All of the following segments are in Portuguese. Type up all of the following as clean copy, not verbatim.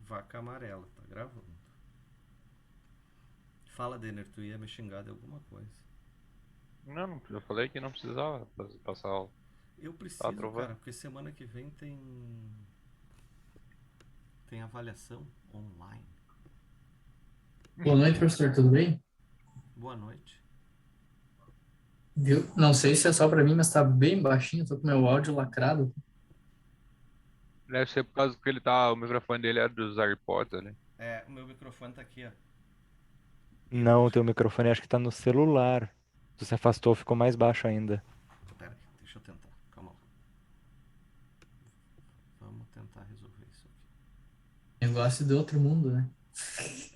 Vaca amarela, tá gravando. Fala, Denner, tu ia me xingar de alguma coisa. Não, eu falei que não precisava passar aula. Eu Tava preciso, cara, trovando. porque semana que vem tem avaliação online. Boa noite, professor, tudo bem? Boa noite. Viu? Não sei se é só para mim, mas tá bem baixinho, tô com meu áudio lacrado. Deve ser por causa que ele tá. O microfone dele é dos AirPods ali. É, o meu microfone tá aqui, ó. Eu Não, o acho teu que. microfone acho que tá no celular. Tu se afastou, ficou mais baixo ainda. Pera aí, deixa eu tentar. Calma lá. Vamos tentar resolver isso aqui. Negócio de outro mundo, né?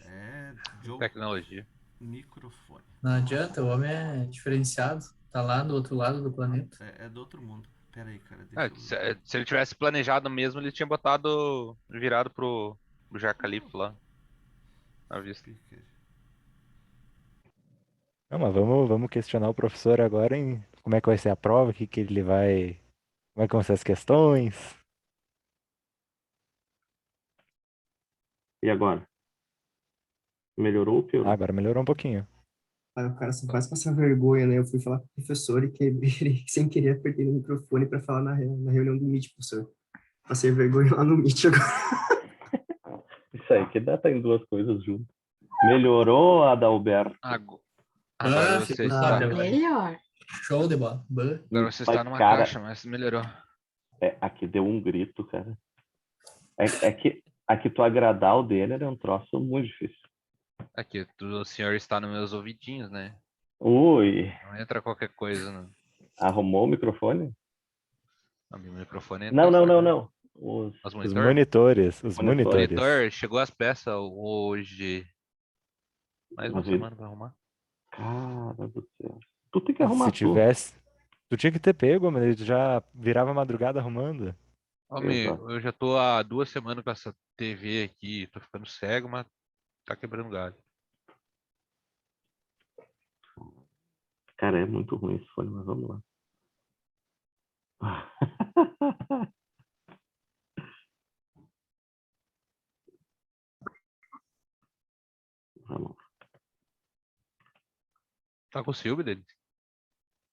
É, Joe, Tecnologia. microfone. Não adianta, o homem é diferenciado, tá lá do outro lado do planeta. É do outro mundo. Pera aí, cara, É, deixa eu. se ele tivesse planejado mesmo, ele tinha botado. Virado pro Jacalipto lá, à vista. Speaker. Não, mas vamos questionar o professor agora em como é que vai ser a prova, o que que ele vai. Como é que vão ser as questões. E agora? Melhorou ou Ah, piorou? agora melhorou um pouquinho. Aí o cara só quase passa vergonha, né? Eu fui falar com o professor e quebrei, sem querer apertei no microfone para falar na reunião do Meet, professor. Passei vergonha lá no Meet agora. Isso aí, que dá tá em duas coisas juntas. Melhorou, Adalberto? Ago- Agora Ah, você ficou top está. agora. Melhor. Show de bola. Bah. Agora você Mas, está numa cara, caixa, mas melhorou. aqui deu um grito, cara. É que aqui tu agradar o Denner é um troço muito difícil. Aqui, o senhor está nos meus ouvidinhos, né? Ui, Não entra qualquer coisa arrumou o microfone? no meu microfone, entra Não, não, não, certo. não. Os Os Os monitor? monitores, os monitores. monitores. Monitor, chegou as peças hoje. Mais uma Mas ele... semana pra arrumar. Cara do céu. Tu tem que Se arrumar tu. tivesse, tu tinha que ter pego, mas ele já virava madrugada arrumando. Homem, Exato. eu já tô há 2 semanas com essa TV aqui, tô ficando cego, mas tá quebrando galho. Cara, é muito ruim esse fone, mas vamos lá. Vamos lá. Tá com ciúme dele?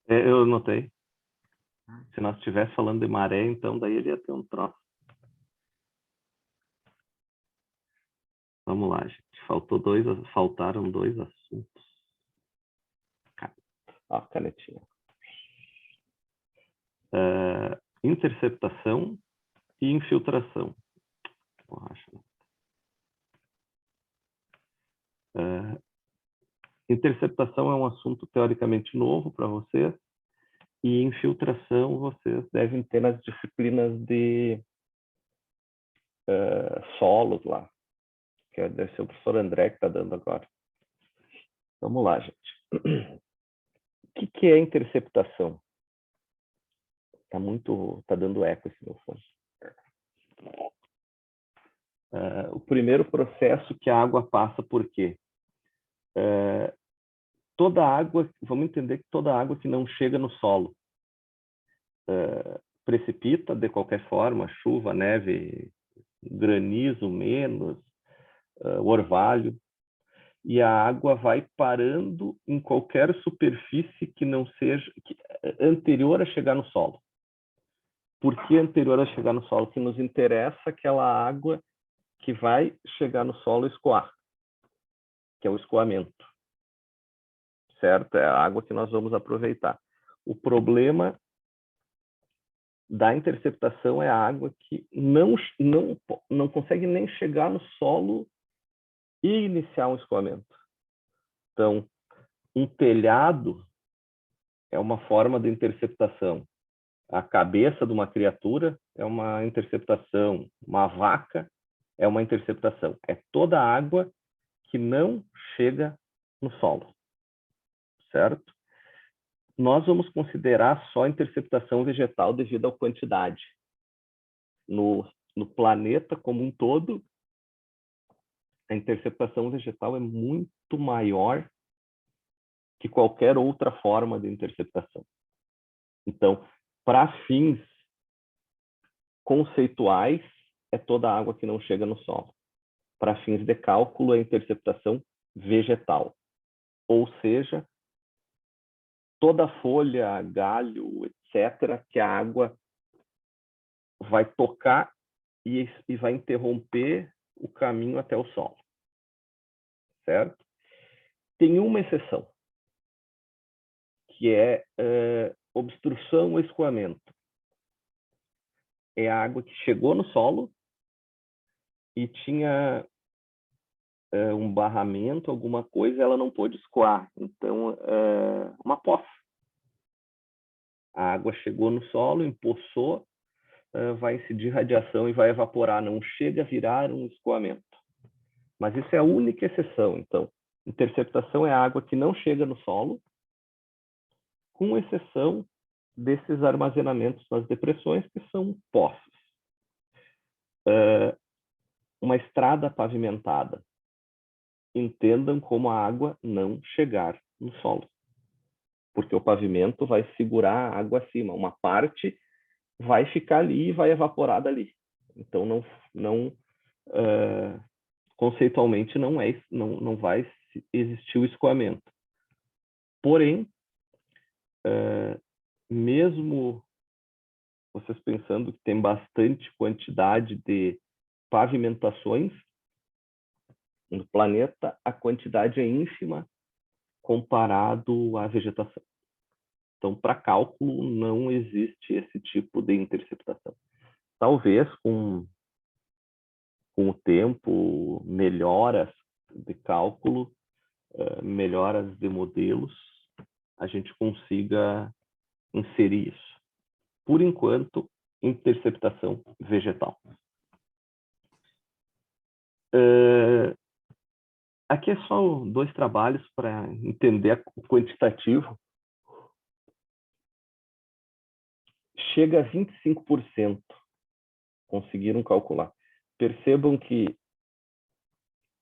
Eu notei. Se nós estivéssemos falando de maré, então daí ele ia ter um troço. Vamos lá, gente. Faltaram dois assuntos. Ó, canetinha. Interceptação e infiltração. Borracha. Interceptação é um assunto teoricamente novo para vocês e infiltração vocês devem ter nas disciplinas de solos lá, que deve ser o professor André que está dando agora. Vamos lá, gente. O que é interceptação? Tá dando eco esse meu fone. O primeiro processo que a água passa por quê? Toda água, vamos entender que toda água que não chega no solo precipita de qualquer forma, chuva, neve, granizo menos, orvalho, e a água vai parando em qualquer superfície que não seja anterior a chegar no solo. Por que anterior a chegar no solo? Que nos interessa aquela água que vai chegar no solo e escoar, que é o escoamento, certo? É a água que nós vamos aproveitar. O problema da interceptação é a água que não consegue nem chegar no solo e iniciar um escoamento. Então, um telhado é uma forma de interceptação. A cabeça de uma criatura é uma interceptação. Uma vaca é uma interceptação. É toda a água que não chega no solo, certo? Nós vamos considerar só interceptação vegetal devido à quantidade. No planeta como um todo, a interceptação vegetal é muito maior que qualquer outra forma de interceptação. Então, para fins conceituais, é toda a água que não chega no solo. para fins de cálculo, a interceptação vegetal. Ou seja, toda folha, galho, etc., que a água vai tocar e vai interromper o caminho até o solo. Certo? Tem uma exceção, que é obstrução ou escoamento. É a água que chegou no solo e tinha um barramento, alguma coisa, ela não pôde escoar. Então, uma poça. A água chegou no solo, empoçou, vai incidir radiação e vai evaporar. Não chega a virar um escoamento. Mas isso é a única exceção. Então, interceptação é a água que não chega no solo, com exceção desses armazenamentos nas depressões, que são poços. Uma estrada pavimentada. Entendam como a água não chegar no solo. Porque o pavimento vai segurar a água acima. Uma parte vai ficar ali e vai evaporar dali. Então, conceitualmente, não vai existir o escoamento. Porém, mesmo vocês pensando que tem bastante quantidade de pavimentações no planeta, a quantidade é ínfima comparado à vegetação. Então, para cálculo, não existe esse tipo de interceptação. Talvez com o tempo, melhoras de cálculo, melhoras de modelos, a gente consiga inserir isso. Por enquanto, interceptação vegetal. Aqui é só 2 trabalhos para entender o quantitativo. Chega a 25%. Conseguiram calcular. Percebam que,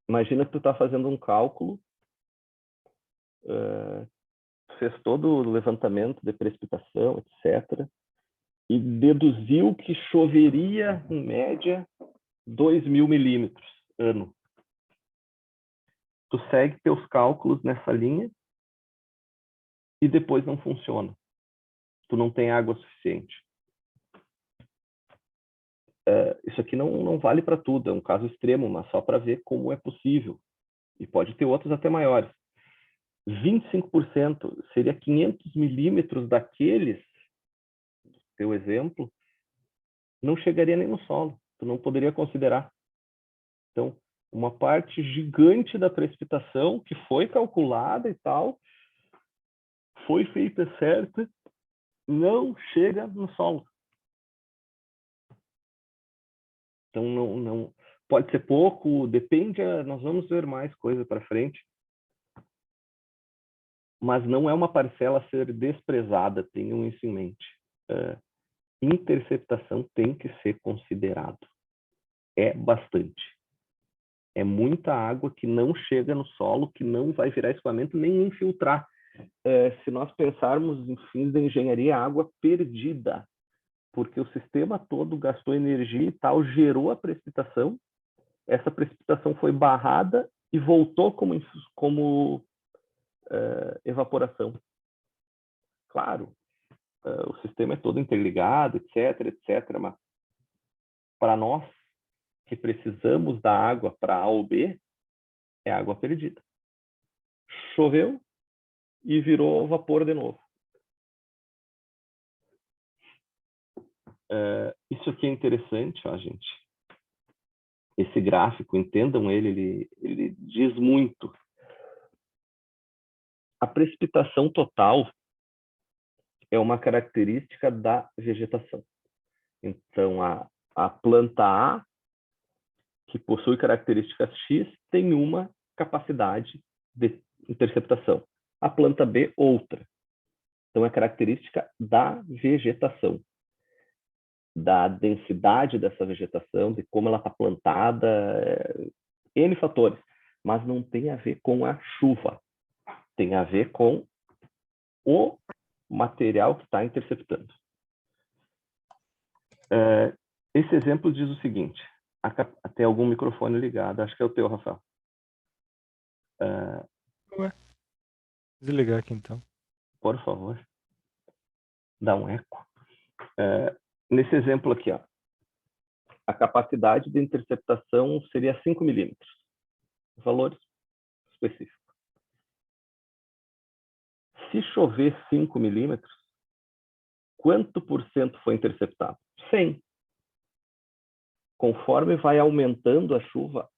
imagina que tu está fazendo um cálculo, fez todo o levantamento de precipitação, etc., e deduziu que choveria, em média, 2.000 milímetros ano. Tu segue teus cálculos nessa linha e depois não funciona. Tu não tem água suficiente. Isso aqui não vale para tudo, é um caso extremo, mas só para ver como é possível. E pode ter outros até maiores. 25% seria 500 milímetros daqueles, teu exemplo, não chegaria nem no solo. Tu não poderia considerar. Então, uma parte gigante da precipitação que foi calculada e tal, foi feita certa, não chega no solo. Então, não pode ser pouco, depende, nós vamos ver mais coisa para frente. Mas não é uma parcela a ser desprezada, tenham isso em mente. Interceptação tem que ser considerado. É bastante. É muita água que não chega no solo, que não vai virar escoamento nem infiltrar. Se nós pensarmos em fins de engenharia, água perdida, porque o sistema todo gastou energia e tal, gerou a precipitação, essa precipitação foi barrada e voltou como evaporação. Claro, o sistema é todo interligado, etc., mas para nós que precisamos da água para A ou B, é água perdida. Choveu e virou vapor de novo. Isso aqui é interessante, ó, gente. Esse gráfico, entendam ele diz muito. A precipitação total é uma característica da vegetação. Então, a planta A, que possui características X, tem uma capacidade de interceptação. A planta B, outra. Então, é característica da vegetação, da densidade dessa vegetação, de como ela está plantada, N fatores. Mas não tem a ver com a chuva. Tem a ver com o material que está interceptando. Esse exemplo diz o seguinte: Tem algum microfone ligado. Acho que é o teu, Rafael. Desligar aqui então. Por favor. Dá um eco. Nesse exemplo aqui, ó, a capacidade de interceptação seria 5 milímetros. Valores específicos. Se chover 5 milímetros, quanto por cento foi interceptado? 100. Conforme vai aumentando a chuva,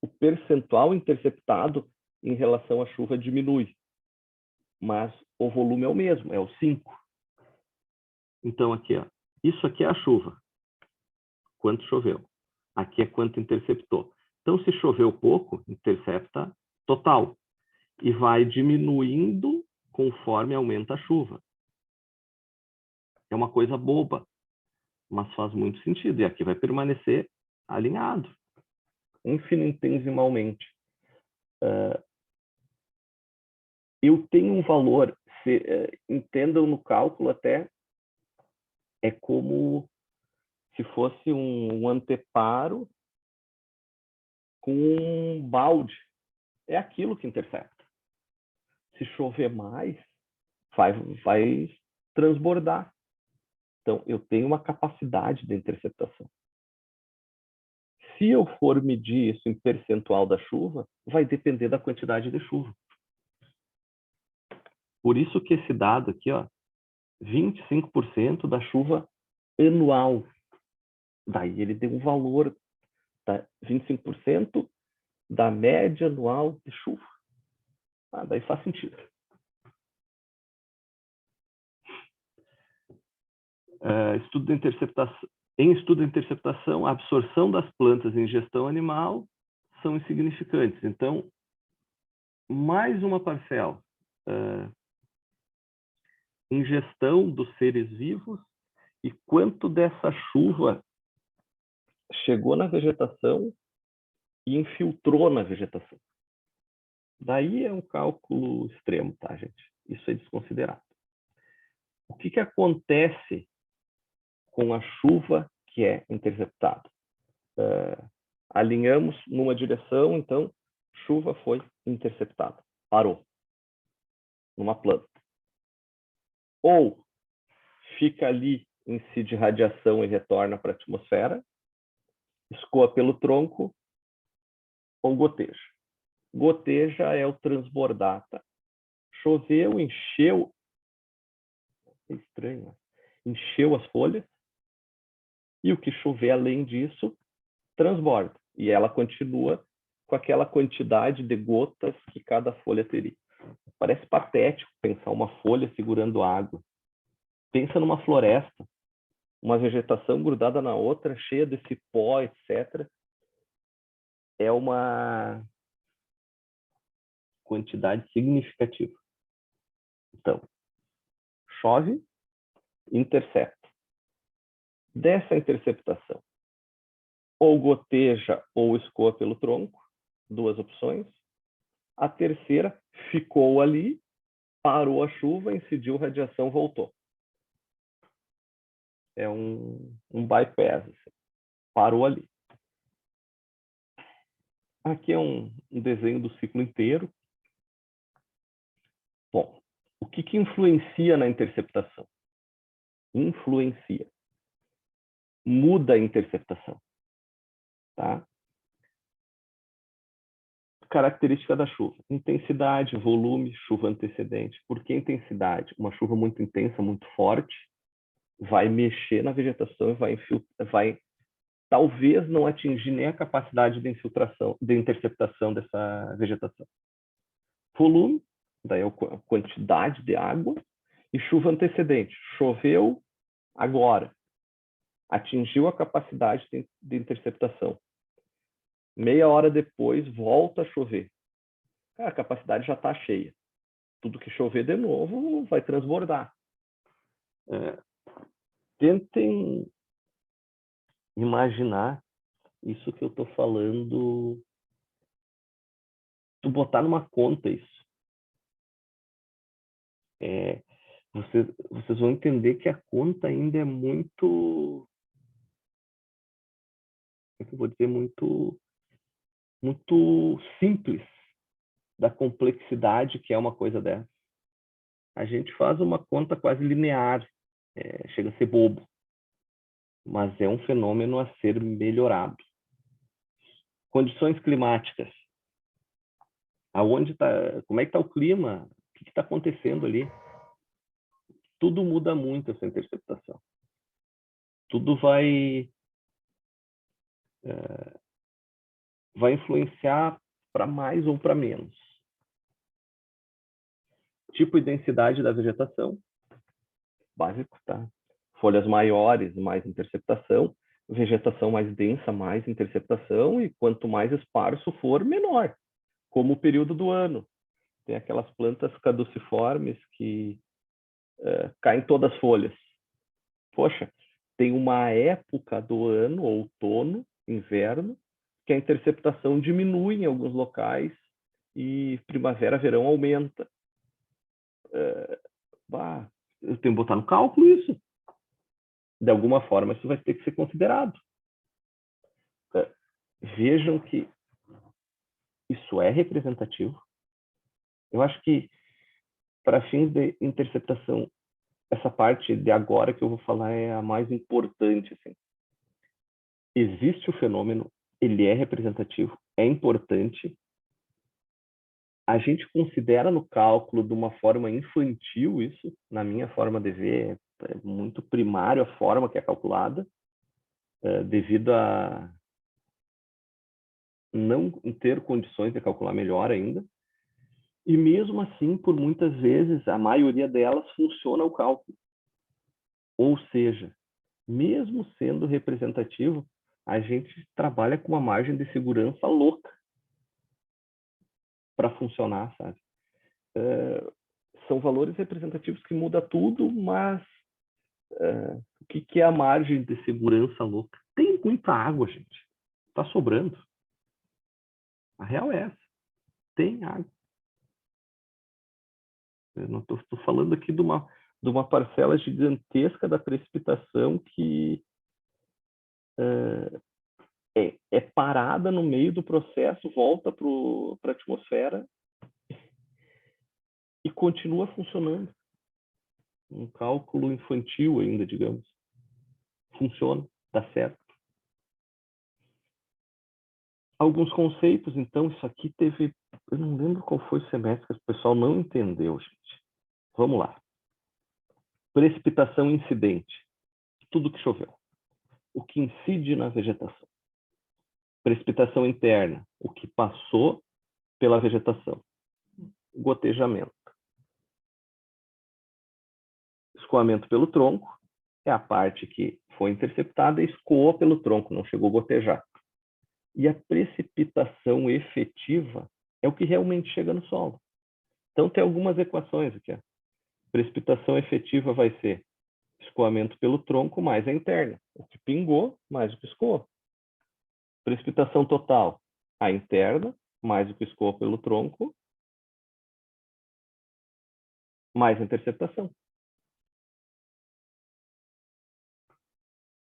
o percentual interceptado em relação à chuva diminui. Mas o volume é o mesmo, é o 5. Então, aqui, ó, isso aqui é a chuva. Quanto choveu. Aqui é quanto interceptou. Então, se choveu pouco, intercepta total. E vai diminuindo conforme aumenta a chuva. É uma coisa boba, mas faz muito sentido. E aqui vai permanecer alinhado, infinitesimalmente. Eu tenho um valor, entendam no cálculo até, é como se fosse um anteparo com um balde. É aquilo que intercepta. Se chover mais, vai transbordar. Então, eu tenho uma capacidade de interceptação. Se eu for medir isso em percentual da chuva, vai depender da quantidade de chuva. Por isso que esse dado aqui, ó, 25% da chuva anual. Daí ele deu um valor, tá? 25% da média anual de chuva. Daí faz sentido. Estudo de interceptação. Em estudo de interceptação, a absorção das plantas em ingestão animal são insignificantes. Então, mais uma parcela. Ingestão dos seres vivos e quanto dessa chuva chegou na vegetação e infiltrou na vegetação. Daí é um cálculo extremo, tá, gente? Isso é desconsiderado. O que acontece com a chuva que é interceptada? Alinhamos numa direção, então, chuva foi interceptada. Parou. Numa planta. Ou fica ali, incide radiação e retorna para a atmosfera, escoa pelo tronco, ou goteja. Goteja é o transbordar. Tá? Choveu, encheu. É estranho, né? Encheu as folhas. E o que chover além disso, transborda. E ela continua com aquela quantidade de gotas que cada folha teria. Parece patético pensar uma folha segurando água. Pensa numa floresta, uma vegetação grudada na outra, cheia de cipó, etc. É uma quantidade significativa. Então, chove, intercepta. Dessa interceptação, ou goteja ou escoa pelo tronco, duas opções. A terceira, ficou ali, parou a chuva, incidiu radiação, voltou. É um bypass, assim. Parou ali. Aqui é um desenho do ciclo inteiro. Bom, o que influencia na interceptação? Influencia. Muda a interceptação. Tá? Característica da chuva. Intensidade, volume, chuva antecedente. Por que intensidade? Uma chuva muito intensa, muito forte, vai mexer na vegetação e vai talvez não atingir nem a capacidade de infiltração, de interceptação dessa vegetação. Volume, daí é a quantidade de água, e chuva antecedente. Choveu agora, atingiu a capacidade de interceptação. Meia hora depois, volta a chover. A capacidade já está cheia. Tudo que chover de novo vai transbordar. Tentem imaginar isso que eu estou falando, tu botar numa conta isso. Vocês vão entender que a conta ainda é muito como é que eu vou dizer, muito simples da complexidade que é uma coisa dessa. A gente faz uma conta quase linear, chega a ser bobo, mas é um fenômeno a ser melhorado. Condições climáticas. Aonde tá, como é que está o clima? O que está acontecendo ali? Tudo muda muito essa interceptação. Tudo vai influenciar para mais ou para menos. Tipo e densidade da vegetação, básico, tá? Folhas maiores, mais interceptação. Vegetação mais densa, mais interceptação. E quanto mais esparso for, menor. Como o período do ano. Tem aquelas plantas caduciformes que caem todas as folhas. Poxa, tem uma época do ano, outono, inverno, que a interceptação diminui em alguns locais e primavera, verão aumenta. Eu tenho que botar no cálculo isso. De alguma forma, isso vai ter que ser considerado. Vejam que isso é representativo. Eu acho que, para fins de interceptação, essa parte de agora que eu vou falar é a mais importante. Assim. Existe o fenômeno, ele é representativo, é importante. A gente considera no cálculo de uma forma infantil isso, na minha forma de ver, é muito primário a forma que é calculada, devido a não ter condições de calcular melhor ainda. E mesmo assim, por muitas vezes, a maioria delas funciona o cálculo. Ou seja, mesmo sendo representativo, a gente trabalha com uma margem de segurança louca para funcionar, sabe? São valores representativos que muda tudo, mas o que é a margem de segurança louca? Tem muita água, gente. Está sobrando. A real é essa. Tem água. Eu não estou falando aqui de uma parcela gigantesca da precipitação que é parada no meio do processo, volta para a atmosfera e continua funcionando. Um cálculo infantil ainda, digamos. Funciona, dá certo. Alguns conceitos, então, isso aqui teve... Eu não lembro qual foi o semestre que o pessoal não entendeu, gente. Vamos lá. Precipitação incidente. Tudo que choveu. O que incide na vegetação. Precipitação interna. O que passou pela vegetação. Gotejamento. Escoamento pelo tronco. É a parte que foi interceptada e escoou pelo tronco, não chegou a gotejar. E a precipitação efetiva é o que realmente chega no solo. Então, tem algumas equações aqui. Precipitação efetiva vai ser escoamento pelo tronco mais a interna. O que pingou mais o que escoou. Precipitação total, a interna mais o que escoou pelo tronco mais a interceptação.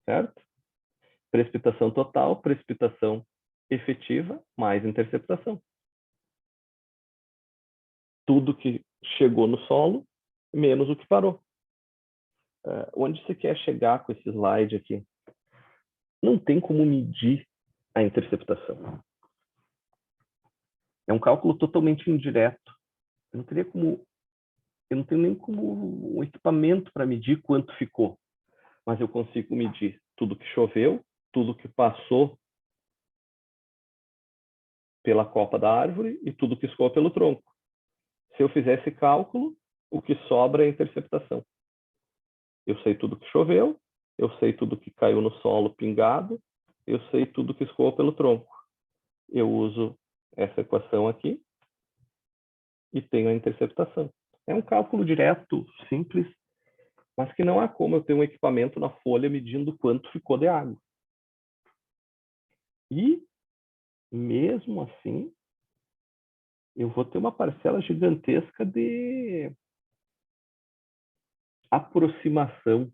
Certo? Precipitação total, precipitação efetiva mais interceptação. Tudo que chegou no solo, menos o que parou. Onde você quer chegar com esse slide aqui? Não tem como medir a interceptação. É um cálculo totalmente indireto. Eu não tenho nem como um equipamento para medir quanto ficou. Mas eu consigo medir tudo que choveu, tudo que passou pela copa da árvore e tudo que escoou pelo tronco. Se eu fizer esse cálculo, o que sobra é a interceptação. Eu sei tudo que choveu, eu sei tudo que caiu no solo pingado, eu sei tudo que escoou pelo tronco. Eu uso essa equação aqui e tenho a interceptação. É um cálculo direto, simples, mas que não há como eu ter um equipamento na folha medindo quanto ficou de água. E, mesmo assim, eu vou ter uma parcela gigantesca de aproximação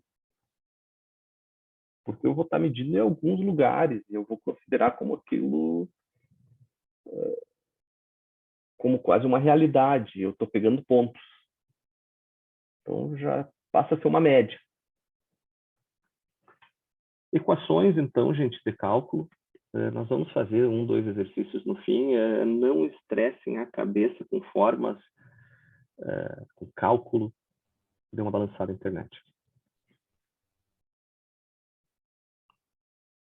porque eu vou estar medindo em alguns lugares e eu vou considerar como aquilo como quase uma realidade. Eu estou pegando pontos. Então, já passa a ser uma média. Equações, então, gente, de cálculo. Nós vamos fazer 1, 2 exercícios. No fim, não estressem a cabeça com formas, com cálculo. Deu uma balançada na internet.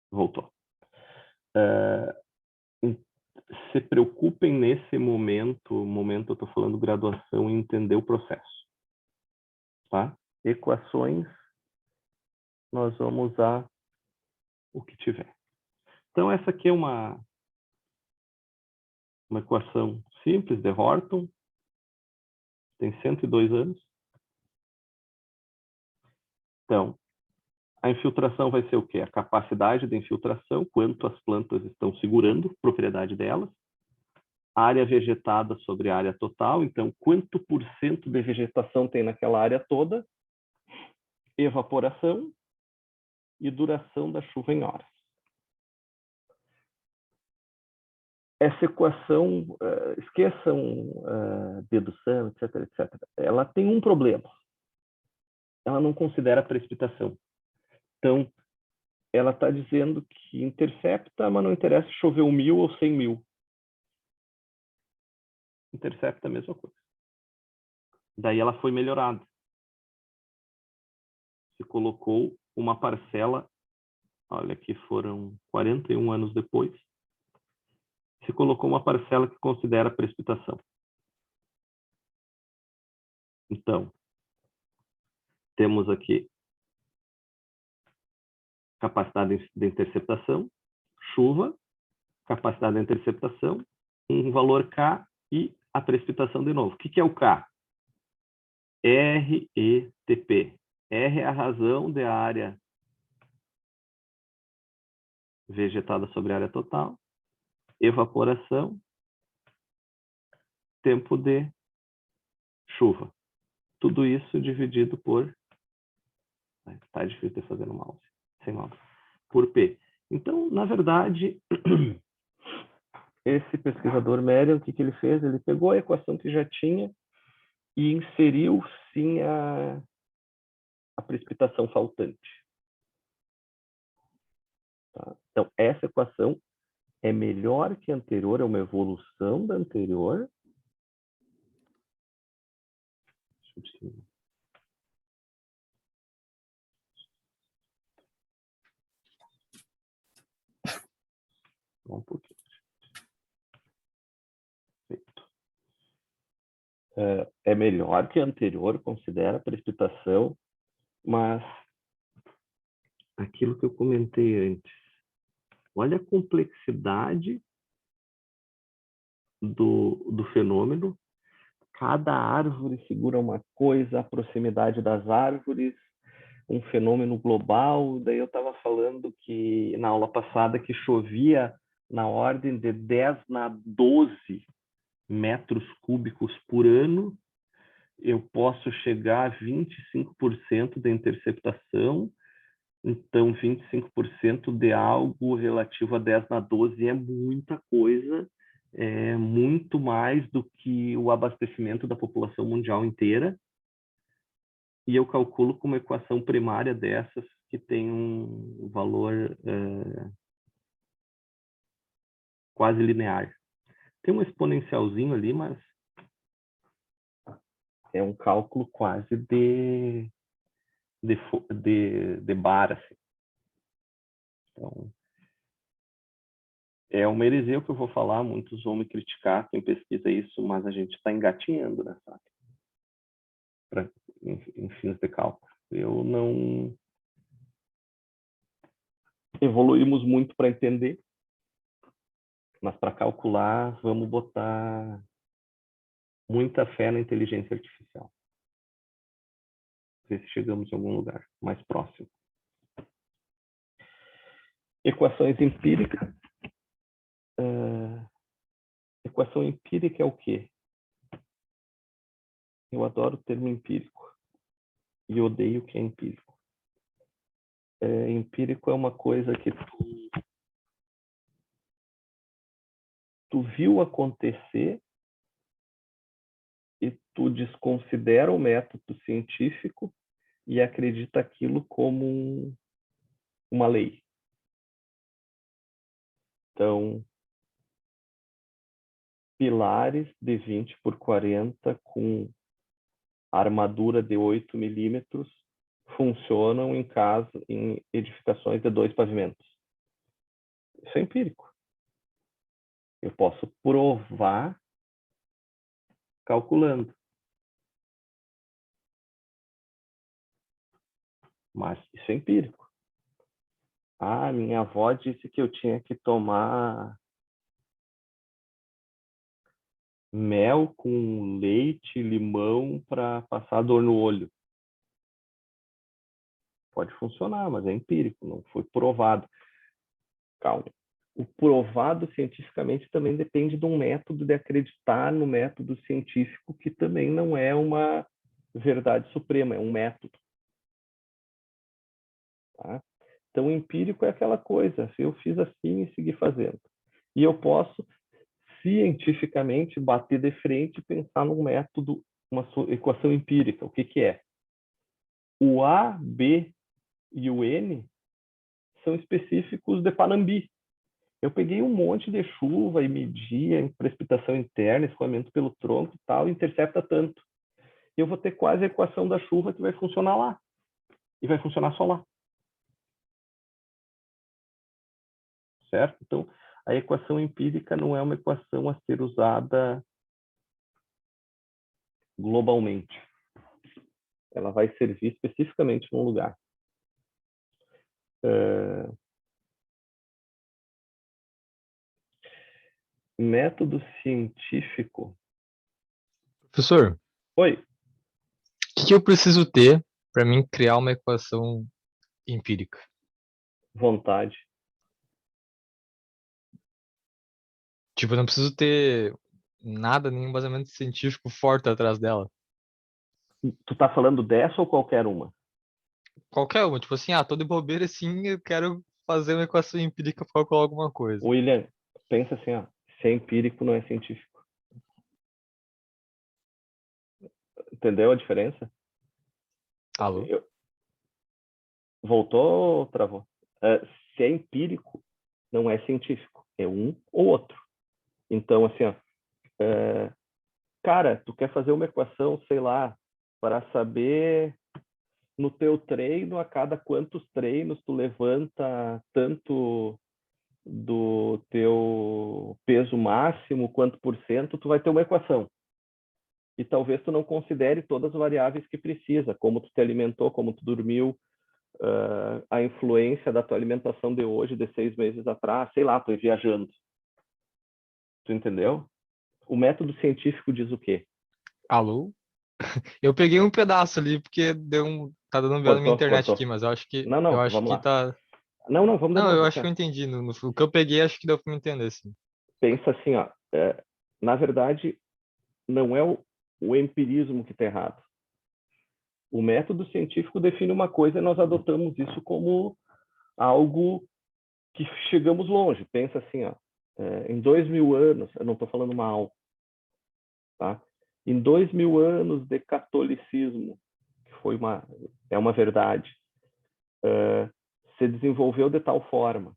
Voltou. Se preocupem nesse momento eu estou falando graduação, em entender o processo. Tá? Equações, nós vamos usar o que tiver. Então, essa aqui é uma equação simples de Horton, tem 102 anos. Então, a infiltração vai ser o quê? A capacidade de infiltração, quanto as plantas estão segurando, propriedade delas. Área vegetada sobre a área total, então, quanto por cento de vegetação tem naquela área toda. Evaporação e duração da chuva em horas. Essa equação, esqueçam dedução, etc, etc. Ela tem um problema. Ela não considera a precipitação. Então, ela está dizendo que intercepta, mas não interessa se choveu 1000 ou 100 mil. Intercepta a mesma coisa. Daí ela foi melhorada. Se colocou uma parcela, olha que foram 41 anos depois, se colocou uma parcela que considera a precipitação. Então, temos aqui capacidade de interceptação, chuva, capacidade de interceptação, um valor K e a precipitação de novo. O que é o K? RETP. R é a razão da área vegetada sobre a área total, evaporação, tempo de chuva. Tudo isso dividido por... Está difícil de fazer no mouse, sem mouse. Por P. Então, na verdade, esse pesquisador Merrill, o que ele fez? Ele pegou a equação que já tinha e inseriu, sim, a precipitação faltante. Tá? Então, essa equação é melhor que a anterior, é uma evolução da anterior. Um pouquinho. É melhor que a anterior, considera a precipitação, mas aquilo que eu comentei antes, olha a complexidade do fenômeno. Cada árvore segura uma coisa, a proximidade das árvores, um fenômeno global. Daí eu estava falando que na aula passada que chovia na ordem de 10 na 12 metros cúbicos por ano. Eu posso chegar a 25% da interceptação. Então, 25% de algo relativo a 10 na 12 é muita coisa. É muito mais do que o abastecimento da população mundial inteira. E eu calculo com uma equação primária dessas que tem um valor quase linear. Tem um exponencialzinho ali, mas é um cálculo quase de bar, assim. Então, é uma heresia que eu vou falar, muitos vão me criticar, quem pesquisa isso, mas a gente está engatinhando nessa área, em fins de cálculo. Eu não... Evoluímos muito para entender, mas para calcular, vamos botar muita fé na inteligência artificial. Ver se chegamos em algum lugar mais próximo. Equações empíricas. Equação empírica é o quê? Eu adoro o termo empírico e odeio o que é empírico. empírico é uma coisa que tu viu acontecer e tu desconsidera o método científico e acredita aquilo como uma lei. Então, pilares de 20 por 40 com armadura de 8 milímetros funcionam em edificações de 2 pavimentos. Isso é empírico. Eu posso provar calculando. Mas isso é empírico. Minha avó disse que eu tinha que tomar mel com leite e limão para passar dor no olho. Pode funcionar, mas é empírico, não foi provado. Calma. O provado cientificamente também depende de um método, de acreditar no método científico, que também não é uma verdade suprema, é um método. Tá? Então, o empírico é aquela coisa, se eu fiz assim e segui fazendo. E eu posso, cientificamente, bater de frente e pensar num método, uma equação empírica. O que que é? O A, B e o N são específicos de Panambi. Eu peguei um monte de chuva e medi a precipitação interna, escoamento pelo tronco e tal, e intercepta tanto. Eu vou ter quase a equação da chuva que vai funcionar lá. E vai funcionar só lá. Certo? Então, a equação empírica não é uma equação a ser usada globalmente. Ela vai servir especificamente num lugar. Método científico. Professor, Oi. o que eu preciso ter para mim criar uma equação empírica? Vontade. Tipo, eu não preciso ter nada, nenhum embasamento científico forte atrás dela. Tu tá falando dessa ou qualquer uma? Qualquer uma, tipo assim, tô de bobeira assim, eu quero fazer uma equação empírica para calcular alguma coisa. William, pensa assim, se é empírico não é científico. Entendeu a diferença? Alô? Voltou ou travou? Se é empírico, não é científico. É um ou outro. Então, assim, cara, tu quer fazer uma equação, sei lá, para saber no teu treino, a cada quantos treinos tu levanta tanto do teu peso máximo, quanto por cento, tu vai ter uma equação. E talvez tu não considere todas as variáveis que precisa, como tu te alimentou, como tu dormiu, a influência da tua alimentação de hoje, de 6 meses atrás, sei lá, tô viajando. Tu entendeu? O método científico diz o quê? Alô? Eu peguei um pedaço ali, porque tá dando um véu na minha internet Cortou. aqui, mas eu acho que Não, vamos lá. tá. Não, vamos de Não, novo. eu acho que eu entendi. O que eu peguei, acho que deu pra me entender, sim. Pensa assim, na verdade, não é o empirismo que está errado. O método científico define uma coisa e nós adotamos isso como algo que chegamos longe. Pensa assim, em 2000 anos, eu não estou falando mal, tá? Em 2000 anos de catolicismo, que é uma verdade, se desenvolveu de tal forma.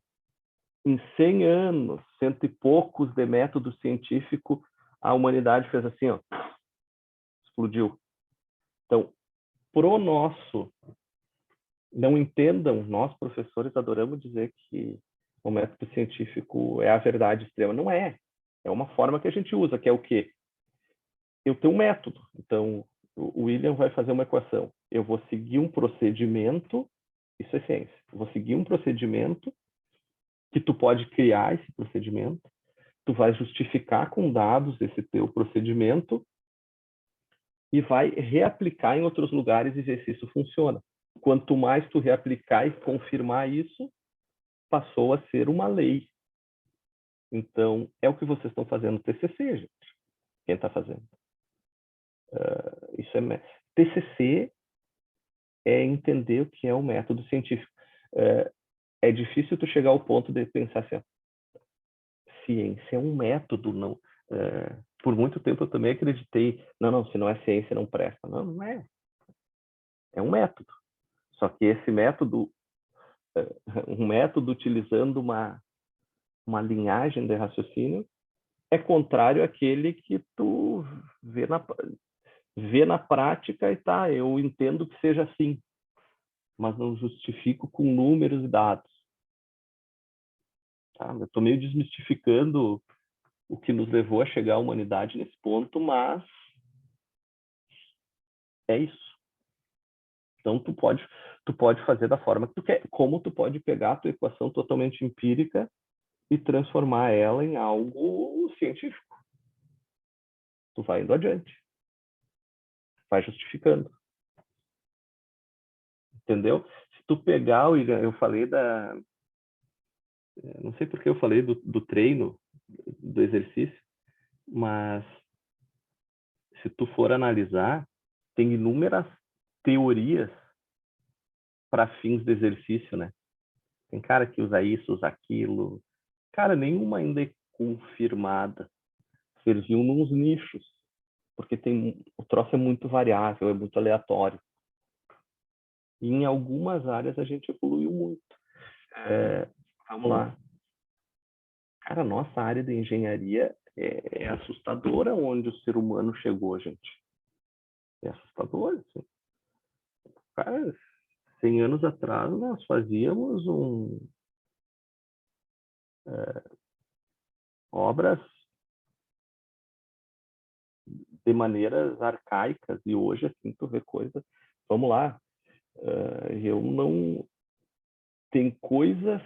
Em 100 anos, 100 e poucos de método científico, a humanidade fez assim, explodiu. Então, pro nosso, não entendam, nós professores adoramos dizer que o método científico é a verdade extrema. Não é. É uma forma que a gente usa, que é o quê? Eu tenho um método. Então, o William vai fazer uma equação. Eu vou seguir um procedimento, isso é ciência. Eu vou seguir um procedimento que tu pode criar esse procedimento, tu vai justificar com dados esse teu procedimento e vai reaplicar em outros lugares e ver se isso funciona. Quanto mais tu reaplicar e confirmar isso, passou a ser uma lei. Então, é o que vocês estão fazendo no TCC, gente. Quem está fazendo? TCC é entender o que é o método científico. É difícil tu chegar ao ponto de pensar assim, ó, ciência é um método, não. Por muito tempo eu também acreditei, não, se não é ciência não presta. Não, não é. É um método. Só que esse método, um método utilizando uma linhagem de raciocínio, é contrário àquele que tu vê na prática e tá, eu entendo que seja assim, mas não justifico com números e dados. Tá? Eu estou meio desmistificando o que nos levou a chegar à humanidade nesse ponto, mas é isso. Então, tu pode fazer da forma que tu quer. Como tu pode pegar a tua equação totalmente empírica e transformar ela em algo científico. Tu vai indo adiante. Vai justificando. Entendeu? Se tu pegar, eu falei não sei porque eu falei do treino, do exercício, mas se tu for analisar, tem inúmeras teorias para fins de exercício, né? Tem cara que usa isso, usa aquilo. Cara, nenhuma ainda é confirmada. Serviu nos nichos, porque o troço é muito variável, é muito aleatório. E em algumas áreas a gente evoluiu muito. Vamos lá. Cara, a nossa área de engenharia é assustadora onde o ser humano chegou, gente. É assustador, assim. Cara, 100 anos atrás nós fazíamos obras de maneiras arcaicas e hoje assim tu vê coisas. Vamos lá, eu não tem coisas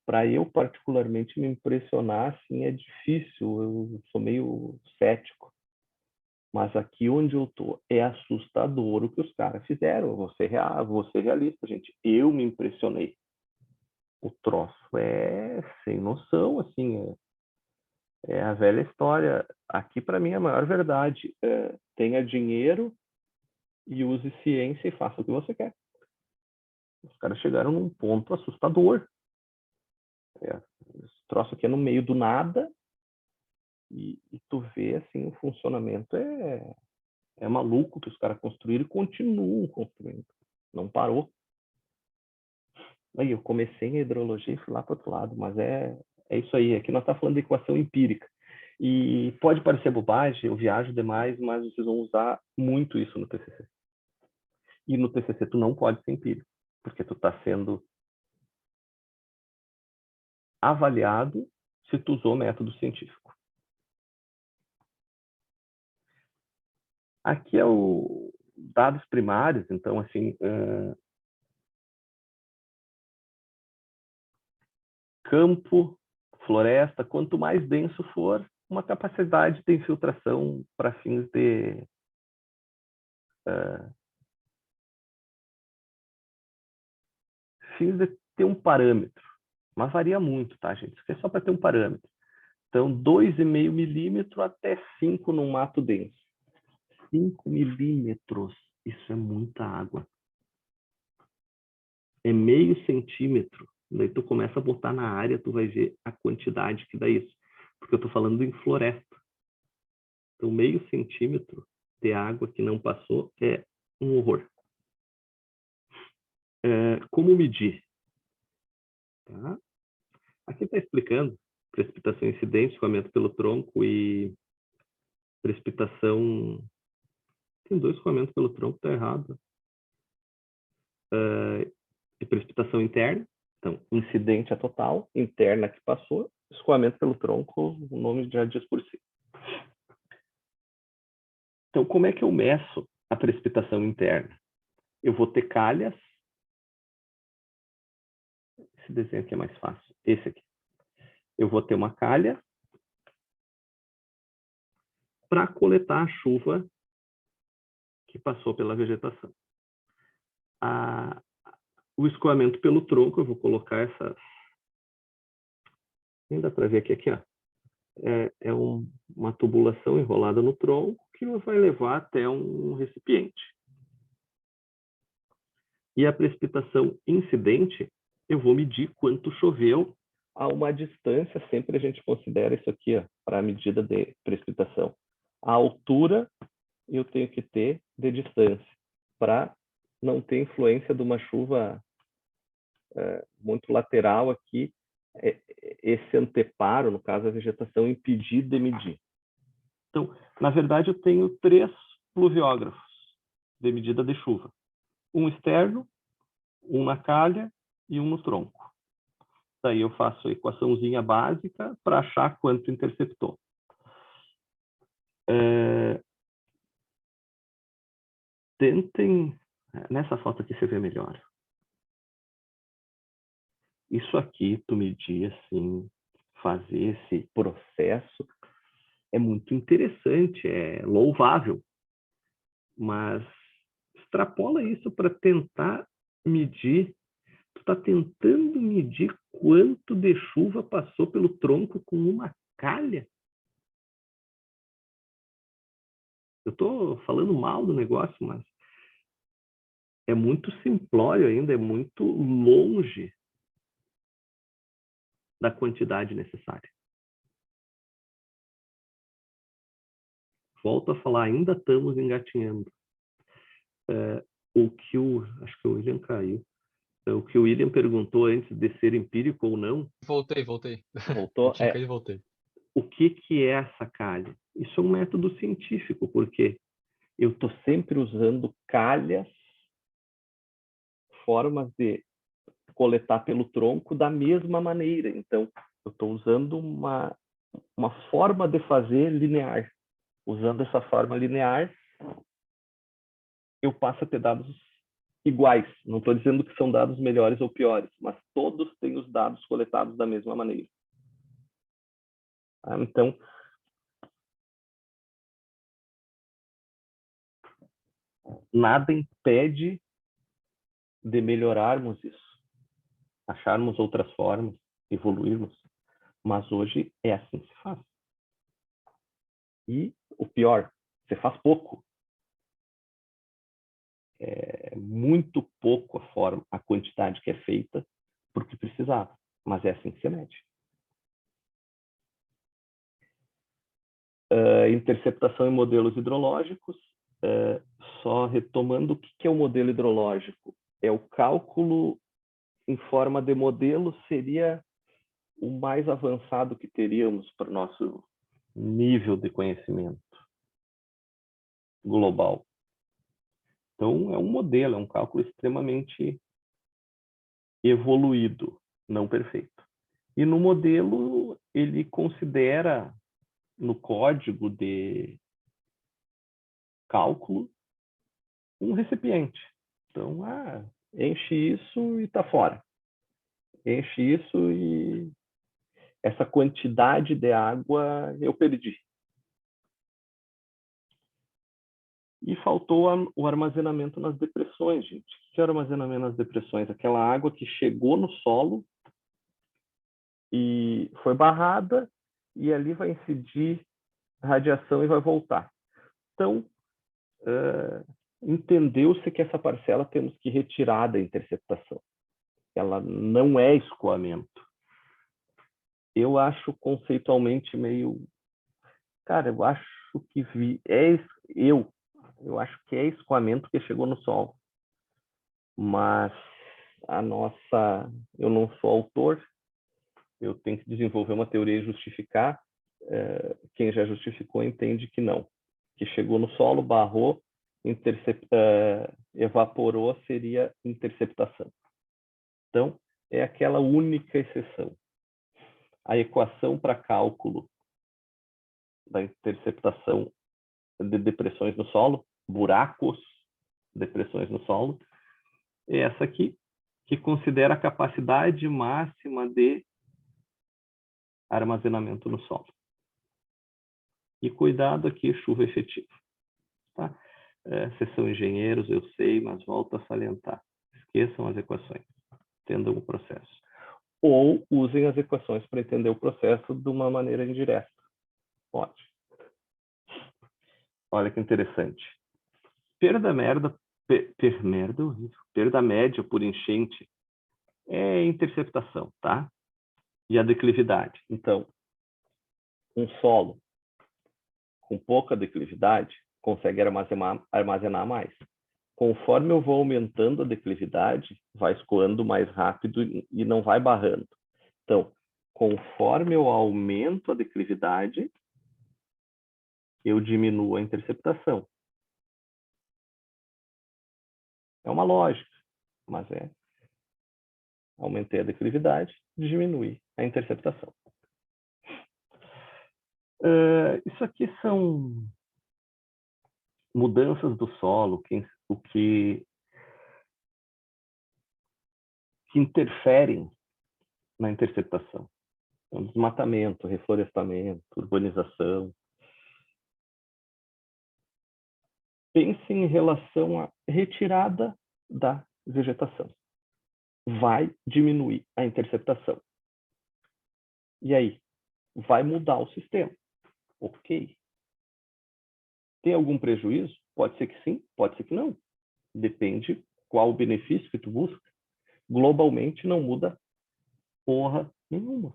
para eu particularmente me impressionar assim é difícil. Eu sou meio cético, mas aqui onde eu tô é assustador o que os caras fizeram. Eu vou ser realista, gente. Eu me impressionei. O troço é sem noção, assim. É a velha história. Aqui, para mim, a maior verdade. Tenha dinheiro e use ciência e faça o que você quer. Os caras chegaram num ponto assustador. Esse troço aqui é no meio do nada e tu vê, assim, o funcionamento é maluco que os caras construíram e continuam construindo. Não parou. Aí eu comecei em hidrologia e fui lá para o outro lado, mas é isso aí. Aqui nós estamos falando de equação empírica. E pode parecer bobagem, eu viajo demais, mas vocês vão usar muito isso no TCC. E no TCC tu não pode ser empírico, porque tu está sendo avaliado se tu usou método científico. Aqui é o dados primários, então assim, campo, floresta, quanto mais denso for, uma capacidade de infiltração para fins de ter um parâmetro. Mas varia muito, tá, gente? Isso aqui é só para ter um parâmetro. Então, 2,5 milímetros até 5 no mato denso. 5 milímetros, isso é muita água. É meio centímetro. Daí tu começa a botar na área, tu vai ver a quantidade que dá isso. Porque eu estou falando em floresta. Então, meio centímetro de água que não passou é um horror. Como medir? Tá? Aqui está explicando precipitação incidente, escoamento pelo tronco e precipitação... Tem 2 escoamentos pelo tronco, está errado. E precipitação interna. Então, incidente é total, interna que passou, escoamento pelo tronco, o nome já diz por si. Então, como é que eu meço a precipitação interna? Eu vou ter calhas. Esse desenho aqui é mais fácil. Esse aqui. Eu vou ter uma calha para coletar a chuva que passou pela vegetação. O escoamento pelo tronco, eu vou colocar essas... Nem dá para ver aqui, ó. É uma tubulação enrolada no tronco que vai levar até um recipiente. E a precipitação incidente, eu vou medir quanto choveu a uma distância, sempre a gente considera isso aqui para a medida de precipitação. A altura eu tenho que ter de distância, para não ter influência de uma chuva muito lateral aqui, esse anteparo, no caso a vegetação, impedir de medir. Então, na verdade, eu tenho 3 pluviógrafos de medida de chuva. Um externo, um na calha e um no tronco. Daí eu faço a equaçãozinha básica para achar quanto interceptou. Tentem... Nessa foto aqui você vê melhor. Isso aqui, tu medir assim, fazer esse processo, é muito interessante, é louvável. Mas extrapola isso para tentar medir. Tu está tentando medir quanto de chuva passou pelo tronco com uma calha? Eu estou falando mal do negócio, mas é muito simplório ainda, é muito longe da quantidade necessária. Volto a falar, ainda estamos engatinhando. Acho que o William caiu. O que o William perguntou antes de ser empírico ou não. Voltei. Voltou? Tinha caído e voltei. O que é essa calha? Isso é um método científico, porque eu estou sempre usando calhas, formas de coletar pelo tronco da mesma maneira. Então, eu estou usando uma forma de fazer linear. Usando essa forma linear, eu passo a ter dados iguais. Não estou dizendo que são dados melhores ou piores, mas todos têm os dados coletados da mesma maneira. Então, nada impede de melhorarmos isso, acharmos outras formas, evoluirmos, mas hoje é assim que se faz. E o pior, você faz pouco. É muito pouco a quantidade que é feita porque precisava, mas é assim que se mede. Interceptação em modelos hidrológicos. Só retomando, o que é o modelo hidrológico? É o cálculo em forma de modelo, seria o mais avançado que teríamos para o nosso nível de conhecimento global. Então, é um modelo, é um cálculo extremamente evoluído, não perfeito. E no modelo, ele considera, no código de cálculo, um recipiente. Então, enche isso e está fora. Enche isso e essa quantidade de água eu perdi. E faltou o armazenamento nas depressões, gente. O que é o armazenamento nas depressões? Aquela água que chegou no solo e foi barrada e ali vai incidir radiação e vai voltar. Então, entendeu-se que essa parcela temos que retirar da interceptação. Ela não é escoamento. Eu acho conceitualmente meio... Cara, eu acho que eu acho que é escoamento que chegou no solo. Mas eu não sou autor, eu tenho que desenvolver uma teoria e justificar. Quem já justificou entende que não. Que chegou no solo, barrou, evaporou, seria interceptação. Então, é aquela única exceção. A equação para cálculo da interceptação de depressões no solo, buracos, depressões no solo, é essa aqui, que considera a capacidade máxima de armazenamento no solo. E cuidado aqui, chuva efetiva. Tá? Vocês são engenheiros, eu sei, mas volto a salientar. Esqueçam as equações, entendam o processo. Ou usem as equações para entender o processo de uma maneira indireta. Pode. Olha que interessante. Perda Merda é horrível. Perda média por enchente é interceptação, tá? E a declividade. Então, um solo com pouca declividade consegue armazenar mais. Conforme eu vou aumentando a declividade, vai escoando mais rápido e não vai barrando. Então, conforme eu aumento a declividade, eu diminuo a interceptação. É uma lógica, mas aumentei a declividade, diminui a interceptação. Isso aqui são mudanças do solo, o que interferem na interceptação. Então, desmatamento, reflorestamento, urbanização. Pense em relação à retirada da vegetação. Vai diminuir a interceptação. E aí? Vai mudar o sistema. Ok. Tem algum prejuízo? Pode ser que sim, pode ser que não. Depende qual o benefício que tu busca. Globalmente não muda porra nenhuma,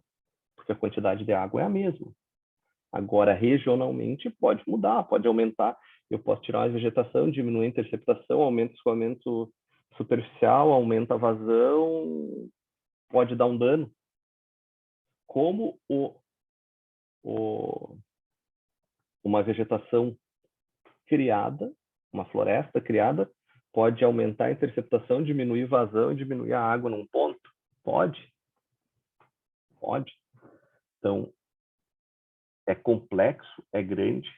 porque a quantidade de água é a mesma. Agora, regionalmente, pode mudar, pode aumentar. Eu posso tirar a vegetação, diminuir a interceptação, aumenta o escoamento superficial, aumenta a vazão, pode dar um dano. Como uma vegetação criada, uma floresta criada, pode aumentar a interceptação, diminuir vazão e diminuir a água num ponto? Pode. Pode. Então, é complexo, é grande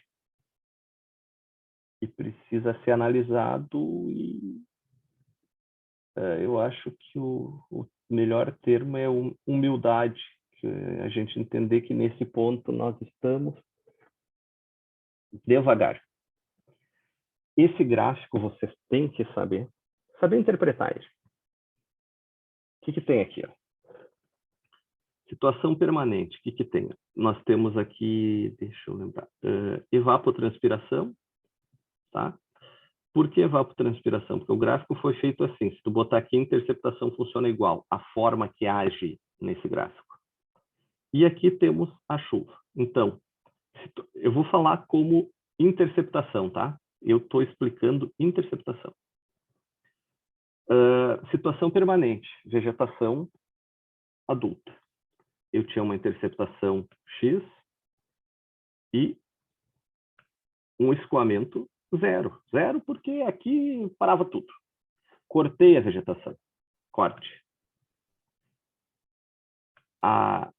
e precisa ser analisado e eu acho que o melhor termo é humildade, que a gente entender que nesse ponto nós estamos devagar. Esse gráfico vocês têm que saber interpretar ele. O que tem aqui? Ó? Situação permanente, o que tem? Nós temos aqui, deixa eu lembrar, evapotranspiração, tá? Por que evapotranspiração? Porque o gráfico foi feito assim, se tu botar aqui, a interceptação funciona igual, a forma que age nesse gráfico. E aqui temos a chuva. Então, eu vou falar como interceptação, tá? Eu estou explicando interceptação. Situação permanente, vegetação adulta. Eu tinha uma interceptação X e um escoamento zero. Zero porque aqui parava tudo. Cortei a vegetação. Corte. A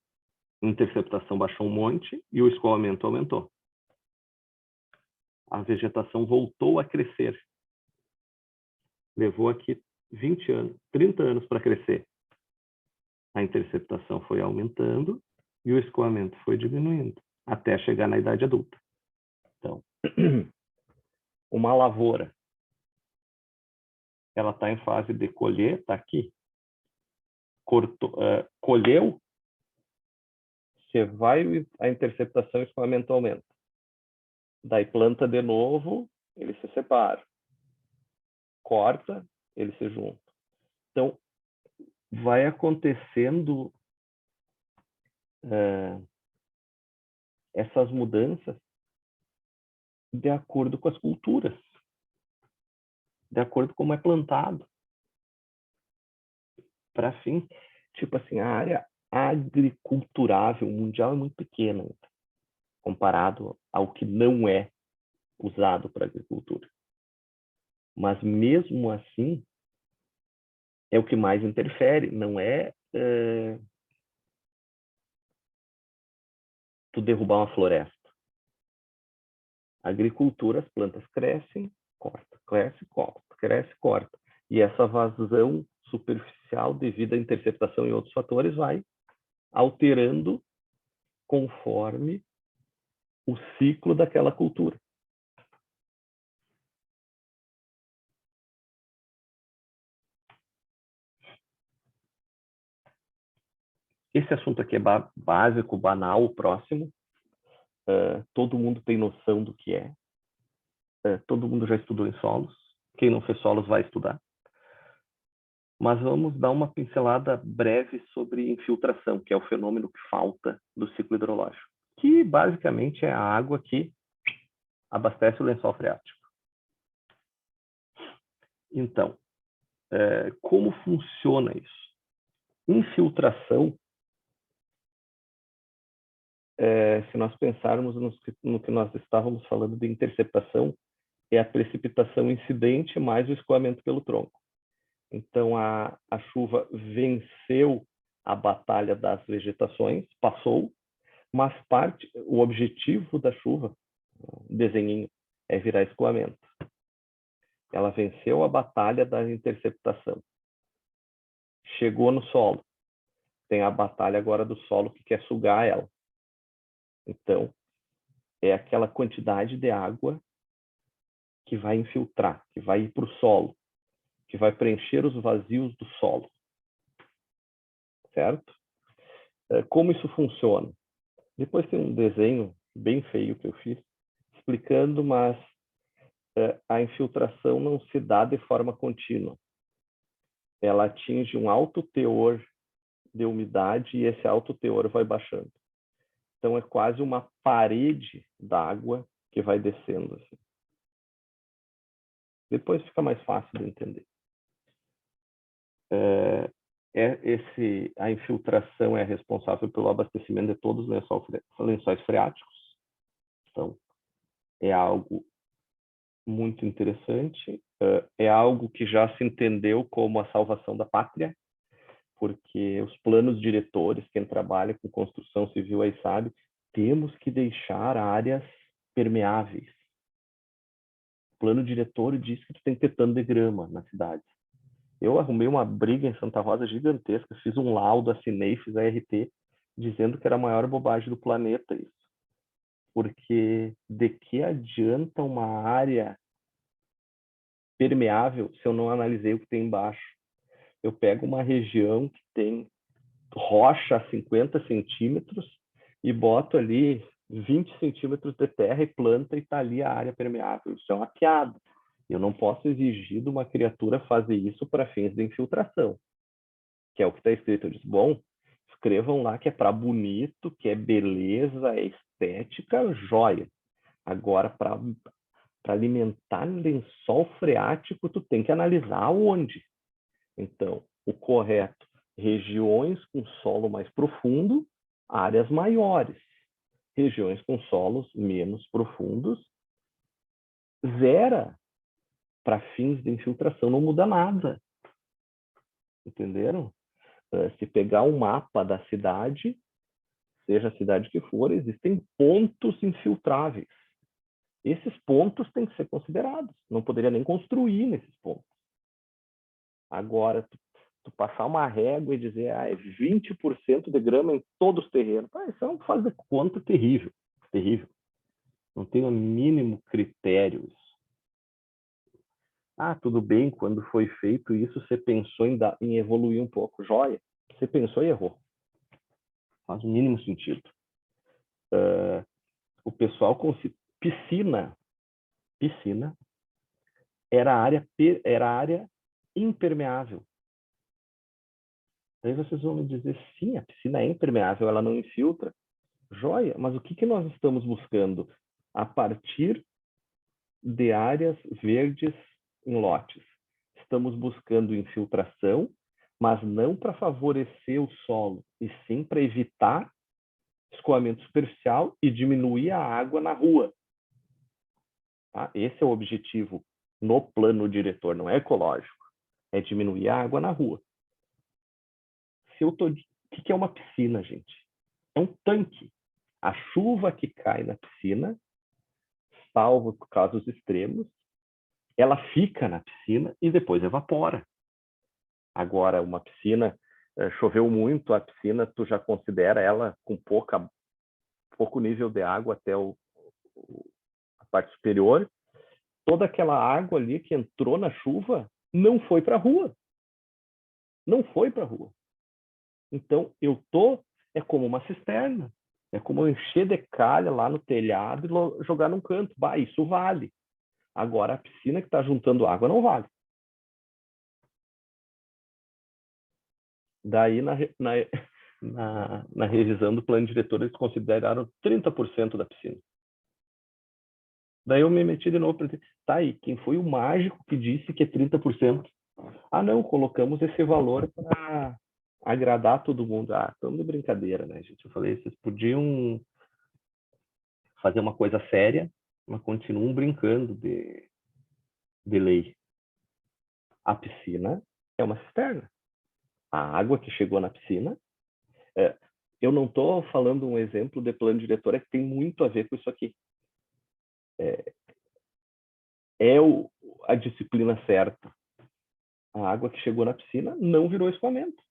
interceptação baixou um monte e o escoamento aumentou. A vegetação voltou a crescer. Levou aqui 20 anos, 30 anos para crescer. A interceptação foi aumentando e o escoamento foi diminuindo, até chegar na idade adulta. Então, uma lavoura, ela está em fase de colher, está aqui. Colheu, você vai, a interceptação e o escoamento aumenta. Daí planta de novo, eles se separam. Corta, eles se juntam. Então, vai acontecendo essas mudanças de acordo com as culturas, de acordo com como é plantado. Para fim, tipo assim, a área agriculturável mundial é muito pequena, comparado ao que não é usado para agricultura. Mas mesmo assim, é o que mais interfere, não é tu derrubar uma floresta. A agricultura, as plantas crescem, corta, cresce, corta, cresce, corta. E essa vazão superficial, devido à interceptação e outros fatores, vai alterando conforme o ciclo daquela cultura. Esse assunto aqui é básico, banal, próximo. Todo mundo tem noção do que é. Todo mundo já estudou em solos. Quem não fez solos vai estudar. Mas vamos dar uma pincelada breve sobre infiltração, que é o fenômeno que falta do ciclo hidrológico, que basicamente é a água que abastece o lençol freático. Então, como funciona isso? Infiltração, se nós pensarmos no que nós estávamos falando de interceptação, é a precipitação incidente mais o escoamento pelo tronco. Então, a chuva venceu a batalha das vegetações, passou, mas o objetivo da chuva, desenhinho, é virar escoamento. Ela venceu a batalha da interceptação. Chegou no solo. Tem a batalha agora do solo que quer sugar ela. Então, é aquela quantidade de água que vai infiltrar, que vai ir para o solo, que vai preencher os vazios do solo. Certo? Como isso funciona? Depois tem um desenho bem feio que eu fiz, explicando, mas a infiltração não se dá de forma contínua. Ela atinge um alto teor de umidade e esse alto teor vai baixando. Então, é quase uma parede d'água que vai descendo. Assim. Depois fica mais fácil de entender. A infiltração é responsável pelo abastecimento de todos os lençóis freáticos. Então, é algo muito interessante. É algo que já se entendeu como a salvação da pátria, porque os planos diretores, quem trabalha com construção civil aí sabe, temos que deixar áreas permeáveis. O plano diretor diz que tu tem que ter tanto de grama na cidade. Eu arrumei uma briga em Santa Rosa gigantesca, fiz um laudo, assinei, fiz a RT, dizendo que era a maior bobagem do planeta isso. Porque de que adianta uma área permeável se eu não analisei o que tem embaixo? Eu pego uma região que tem rocha a 50 centímetros e boto ali 20 centímetros de terra e planta e está ali a área permeável. Isso é uma piada. Eu não posso exigir de uma criatura fazer isso para fins de infiltração, que é o que está escrito. Eu disse, bom, escrevam lá que é para bonito, que é beleza, é estética, joia. Agora, para alimentar lençol freático, tu tem que analisar onde. Então, o correto, regiões com solo mais profundo, áreas maiores. Regiões com solos menos profundos, zera. Para fins de infiltração não muda nada. Entenderam? Se pegar um mapa da cidade, seja a cidade que for, existem pontos infiltráveis. Esses pontos têm que ser considerados. Não poderia nem construir nesses pontos. Agora, tu passar uma régua e dizer é 20% de grama em todos os terrenos. Isso é um faz de conta terrível. Terrível. Não tem o mínimo critério isso. Tudo bem, quando foi feito isso, você pensou em evoluir um pouco. Joia, você pensou e errou. Faz o mínimo sentido. O pessoal piscina era área impermeável. Aí vocês vão me dizer, sim, a piscina é impermeável, ela não infiltra. Joia, mas o que nós estamos buscando? A partir de áreas verdes em lotes. Estamos buscando infiltração, mas não para favorecer o solo, e sim para evitar escoamento superficial e diminuir a água na rua. Tá? Esse é o objetivo no plano diretor, não é ecológico. É diminuir a água na rua. O que é uma piscina, gente? É um tanque. A chuva que cai na piscina, salvo casos extremos, ela fica na piscina e depois evapora. Agora, uma piscina, choveu muito, a piscina, tu já considera ela com pouco nível de água até a parte superior. Toda aquela água ali que entrou na chuva não foi para a rua. Não foi para a rua. Então, é como uma cisterna. É como eu encher de calha lá no telhado e jogar num canto. Isso vale. Agora, a piscina que está juntando água não vale. Daí, na revisão do plano diretor, eles consideraram 30% da piscina. Daí eu me meti de novo para tá aí, quem foi o mágico que disse que é 30%? Ah, não, colocamos esse valor para agradar todo mundo. Ah, estamos de brincadeira, né, gente? Eu falei, vocês podiam fazer uma coisa séria, mas continuam brincando de lei. A piscina é uma cisterna. A água que chegou na piscina... eu não estou falando um exemplo de plano diretor, é que tem muito a ver com isso aqui. A disciplina certa. A água que chegou na piscina não virou escoamento.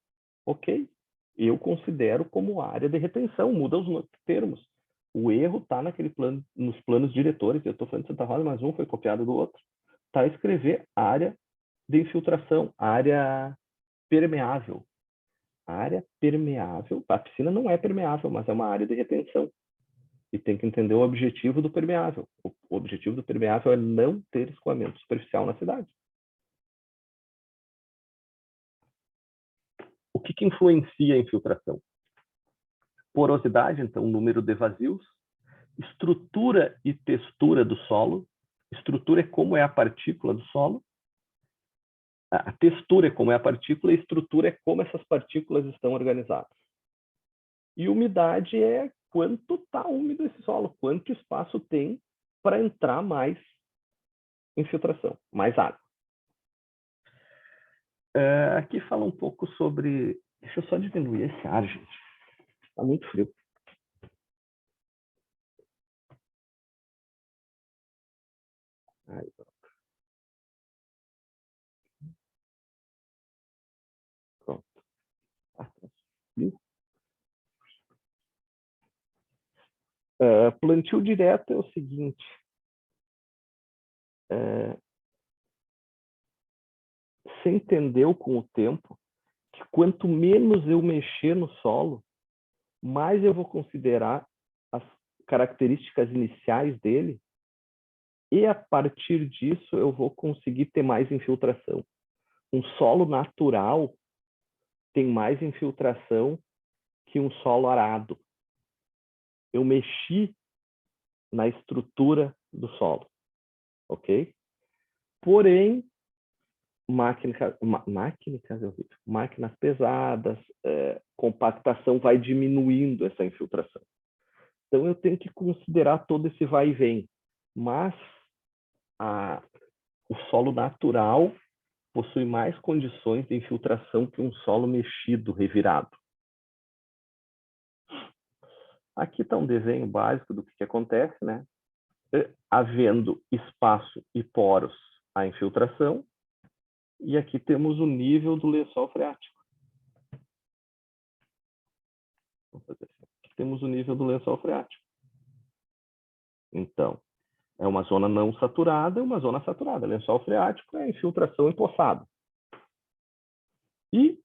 Ok. Eu considero como área de retenção, muda os termos. O erro está nos planos diretores, eu estou falando de Santa Rosa, mas um foi copiado do outro. Está escrever área de infiltração, área permeável. A área permeável, a piscina não é permeável, mas é uma área de retenção. E tem que entender o objetivo do permeável. O objetivo do permeável é não ter escoamento superficial na cidade. O que influencia a infiltração? Porosidade, então, número de vazios, estrutura e textura do solo. Estrutura é como é a partícula do solo. A textura é como é a partícula e a estrutura é como essas partículas estão organizadas. E umidade é quanto está úmido esse solo, quanto espaço tem para entrar mais infiltração, mais água. Aqui fala um pouco sobre... Deixa eu só diminuir esse ar, gente. Está muito frio. Aí, pronto. Plantio direto é o seguinte. Você entendeu com o tempo que quanto menos eu mexer no solo, mais eu vou considerar as características iniciais dele e a partir disso eu vou conseguir ter mais infiltração. Um solo natural tem mais infiltração que um solo arado. Eu mexi na estrutura do solo, ok? Porém, máquinas pesadas, compactação vai diminuindo essa infiltração. Então, eu tenho que considerar todo esse vai e vem. Mas o solo natural possui mais condições de infiltração que um solo mexido, revirado. Aqui está um desenho básico do que acontece, né? Havendo espaço e poros, a infiltração. E aqui temos o nível do lençol freático. Vamos fazer assim. Aqui temos o nível do lençol freático. Então, é uma zona não saturada e uma zona saturada. Lençol freático é infiltração empoçada. E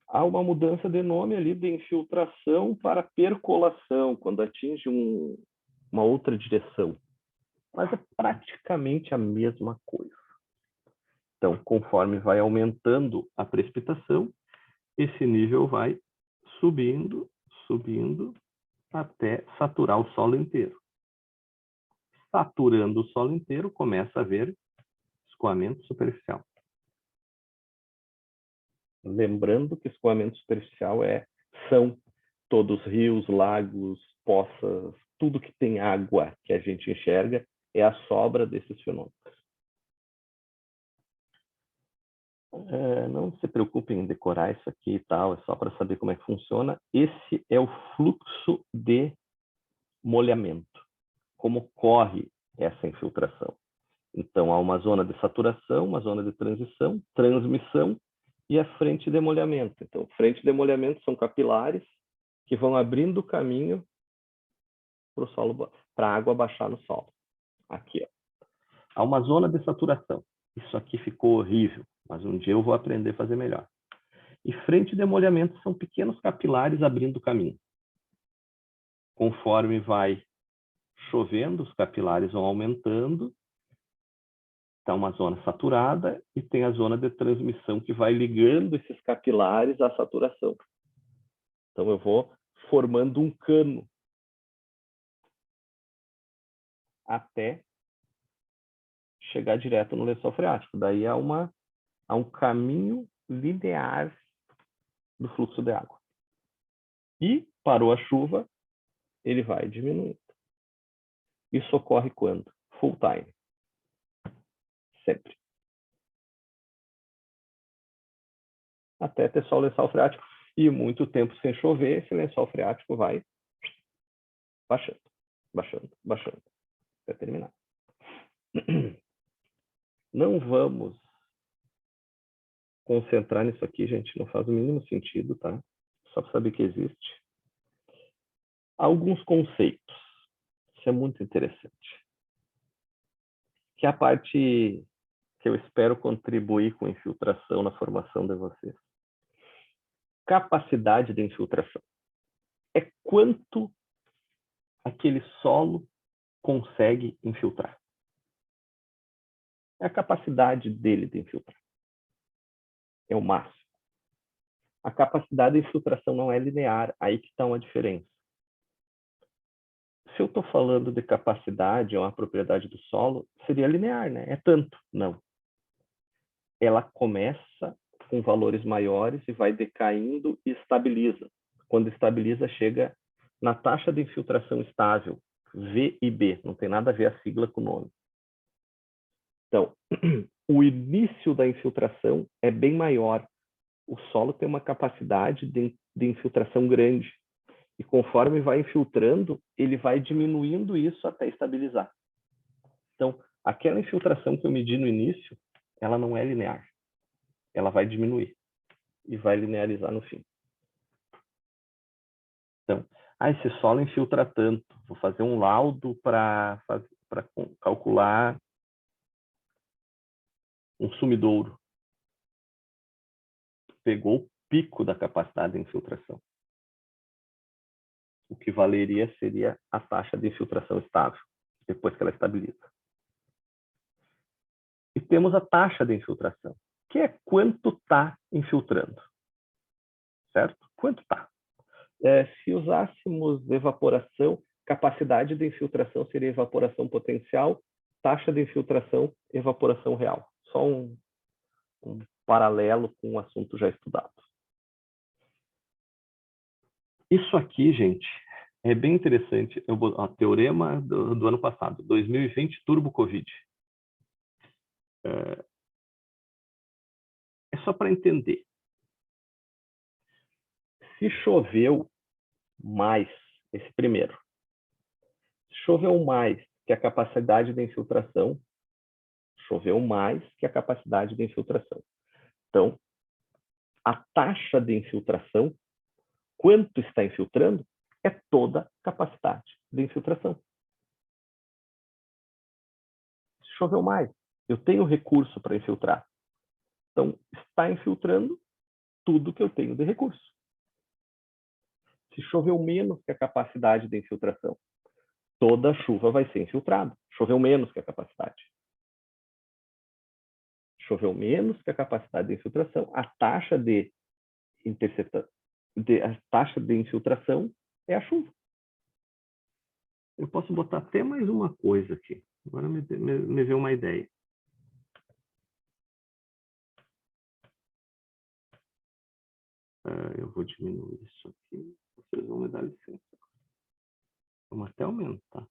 há uma mudança de nome ali de infiltração para percolação, quando atinge uma outra direção. Mas é praticamente a mesma coisa. Então, conforme vai aumentando a precipitação, esse nível vai subindo, subindo, até saturar o solo inteiro. Saturando o solo inteiro, começa a haver escoamento superficial. Lembrando que escoamento superficial são todos rios, lagos, poças, tudo que tem água que a gente enxerga é a sobra desses fenômenos. Não se preocupem em decorar isso aqui e tal, é só para saber como é que funciona. Esse é o fluxo de molhamento, como corre essa infiltração. Então, há uma zona de saturação, uma zona de transição, transmissão e a frente de molhamento. Então, frente de molhamento são capilares que vão abrindo o caminho para a água baixar no solo. Aqui, ó. Há uma zona de saturação. Isso aqui ficou horrível, mas um dia eu vou aprender a fazer melhor. E frente de molhamento são pequenos capilares abrindo o caminho. Conforme vai chovendo, os capilares vão aumentando Está uma zona saturada e tem a zona de transmissão que vai ligando esses capilares à saturação. Então, eu vou formando um cano até chegar direto no lençol freático. Daí há um caminho linear do fluxo de água. E parou a chuva, ele vai diminuindo. Isso ocorre quando? Full time. Sempre. Até ter só o lençol freático. E muito tempo sem chover, esse lençol freático vai baixando, baixando, baixando, até terminar. Não vamos concentrar nisso aqui, gente. Não faz o mínimo sentido, tá? Só para saber que existe. Alguns conceitos. Isso é muito interessante. Que é a parte que eu espero contribuir com a infiltração na formação de vocês. Capacidade de infiltração. É quanto aquele solo consegue infiltrar. É a capacidade dele de infiltrar. É o máximo. A capacidade de infiltração não é linear. Aí que está uma diferença. Se eu estou falando de capacidade ou a propriedade do solo, seria linear, né? É tanto. Não. Ela começa com valores maiores e vai decaindo e estabiliza. Quando estabiliza, chega na taxa de infiltração estável, VIB. Não tem nada a ver a sigla com o nome. Então, o início da infiltração é bem maior. O solo tem uma capacidade de infiltração grande. E conforme vai infiltrando, ele vai diminuindo isso até estabilizar. Então, aquela infiltração que eu medi no início, ela não é linear. Ela vai diminuir e vai linearizar no fim. Então, esse solo infiltra tanto. Vou fazer um laudo para calcular um sumidouro. Pegou o pico da capacidade de infiltração. O que valeria seria a taxa de infiltração estável, depois que ela estabiliza. E temos a taxa de infiltração, que é quanto está infiltrando. Certo? Quanto está. Se usássemos evaporação, capacidade de infiltração seria evaporação potencial, taxa de infiltração, evaporação real. Só um paralelo com um assunto já estudado. Isso aqui, gente, é bem interessante. Teorema do ano passado, 2020, Turbo Covid. É só para entender. Se choveu mais, esse primeiro, se choveu mais que a capacidade de infiltração, choveu mais que a capacidade de infiltração. Então, a taxa de infiltração, quanto está infiltrando, é toda a capacidade de infiltração. Se choveu mais, eu tenho recurso para infiltrar. Então, está infiltrando tudo que eu tenho de recurso. Se choveu menos que a capacidade de infiltração, toda a chuva vai ser infiltrada. Choveu menos que a capacidade. Choveu menos que a capacidade de infiltração, a taxa de infiltração é a chuva. Eu posso botar até mais uma coisa aqui. Agora me veio uma ideia. Eu vou diminuir isso aqui. Vocês vão me dar licença. Vamos até aumentar.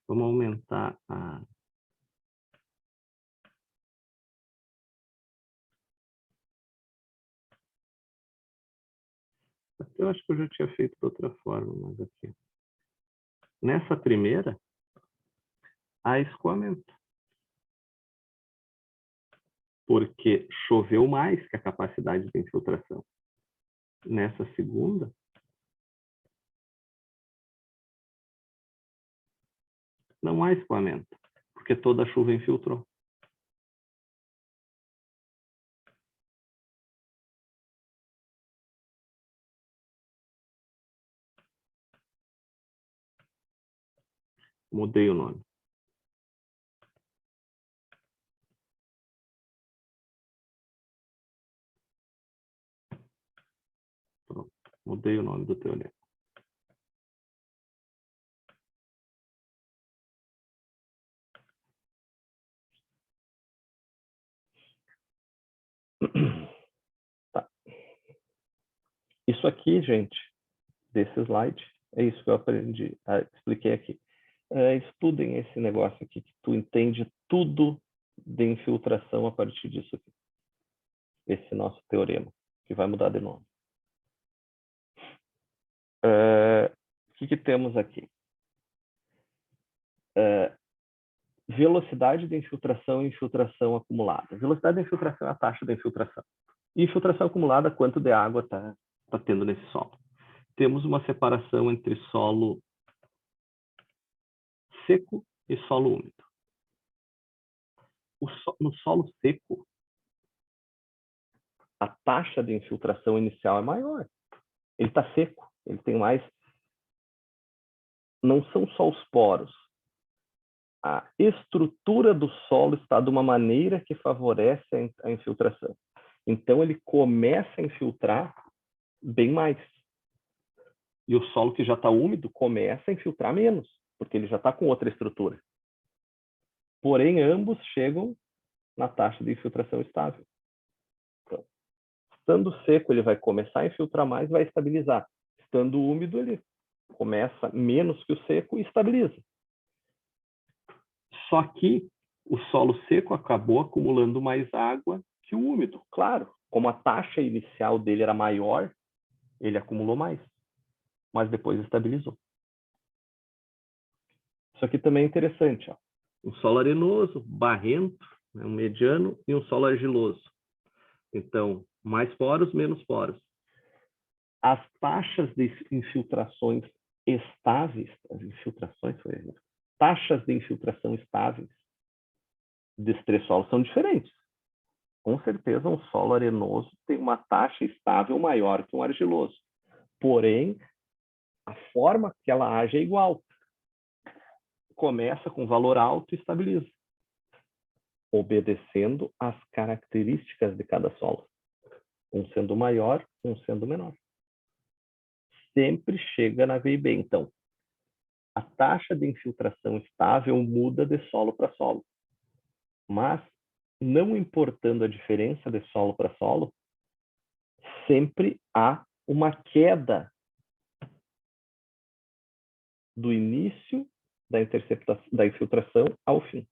Vamos aumentar a... Eu acho que eu já tinha feito de outra forma, mas aqui. Nessa primeira, há escoamento. Porque choveu mais que a capacidade de infiltração. Nessa segunda, não há escoamento, porque toda a chuva infiltrou. Mudei o nome. Mudei o nome do teorema. Tá. Isso aqui, gente, desse slide, é isso que eu aprendi, expliquei aqui. Estudem esse negócio aqui, que tu entende tudo de infiltração a partir disso aqui. Esse nosso teorema, que vai mudar de nome. O que temos aqui? Velocidade de infiltração e infiltração acumulada. Velocidade de infiltração é a taxa de infiltração. E infiltração acumulada, quanto de água está tendo nesse solo. Temos uma separação entre solo seco e solo úmido. No solo seco, a taxa de infiltração inicial é maior. Ele está seco, ele tem mais... Não são só os poros. A estrutura do solo está de uma maneira que favorece a infiltração. Então, ele começa a infiltrar bem mais. E o solo que já está úmido começa a infiltrar menos, porque ele já está com outra estrutura. Porém, ambos chegam na taxa de infiltração estável. Então, estando seco, ele vai começar a infiltrar mais e vai estabilizar. Estando úmido, ele começa menos que o seco e estabiliza. Só que o solo seco acabou acumulando mais água que o úmido. Claro, como a taxa inicial dele era maior, ele acumulou mais, mas depois estabilizou. Isso aqui também é interessante. Ó. Um solo arenoso, barrento, né, um mediano, e um solo argiloso. Então, mais poros, menos poros. As taxas de infiltrações estáveis, taxas de infiltração estáveis desses três solos são diferentes. Com certeza, um solo arenoso tem uma taxa estável maior que um argiloso. Porém, a forma que ela age é igual. Começa com valor alto e estabiliza, obedecendo às características de cada solo. Um sendo maior, um sendo menor. Sempre chega na VIB. Então, a taxa de infiltração estável muda de solo para solo. Mas, não importando a diferença de solo para solo, sempre há uma queda do início da infiltração ao fim.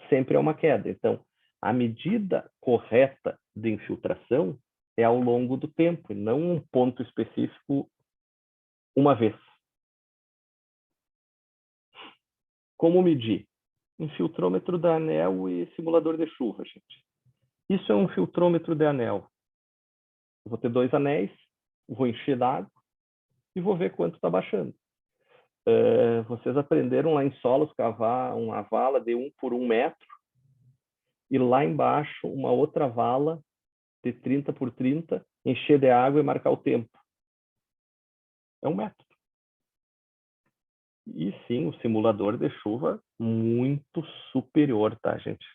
Sempre há uma queda. Então, a medida correta de infiltração é ao longo do tempo, e não um ponto específico uma vez. Como medir? Infiltrômetro de anel e simulador de chuva, gente. Isso é um filtrômetro de anel. Eu vou ter 2 anéis, vou encher d'água e vou ver quanto está baixando. Vocês aprenderam lá em solos cavar uma vala de 1 por 1 metro e lá embaixo uma outra vala de 30 por 30, encher de água e marcar o tempo. É um método. E sim, o simulador de chuva muito superior, tá, gente?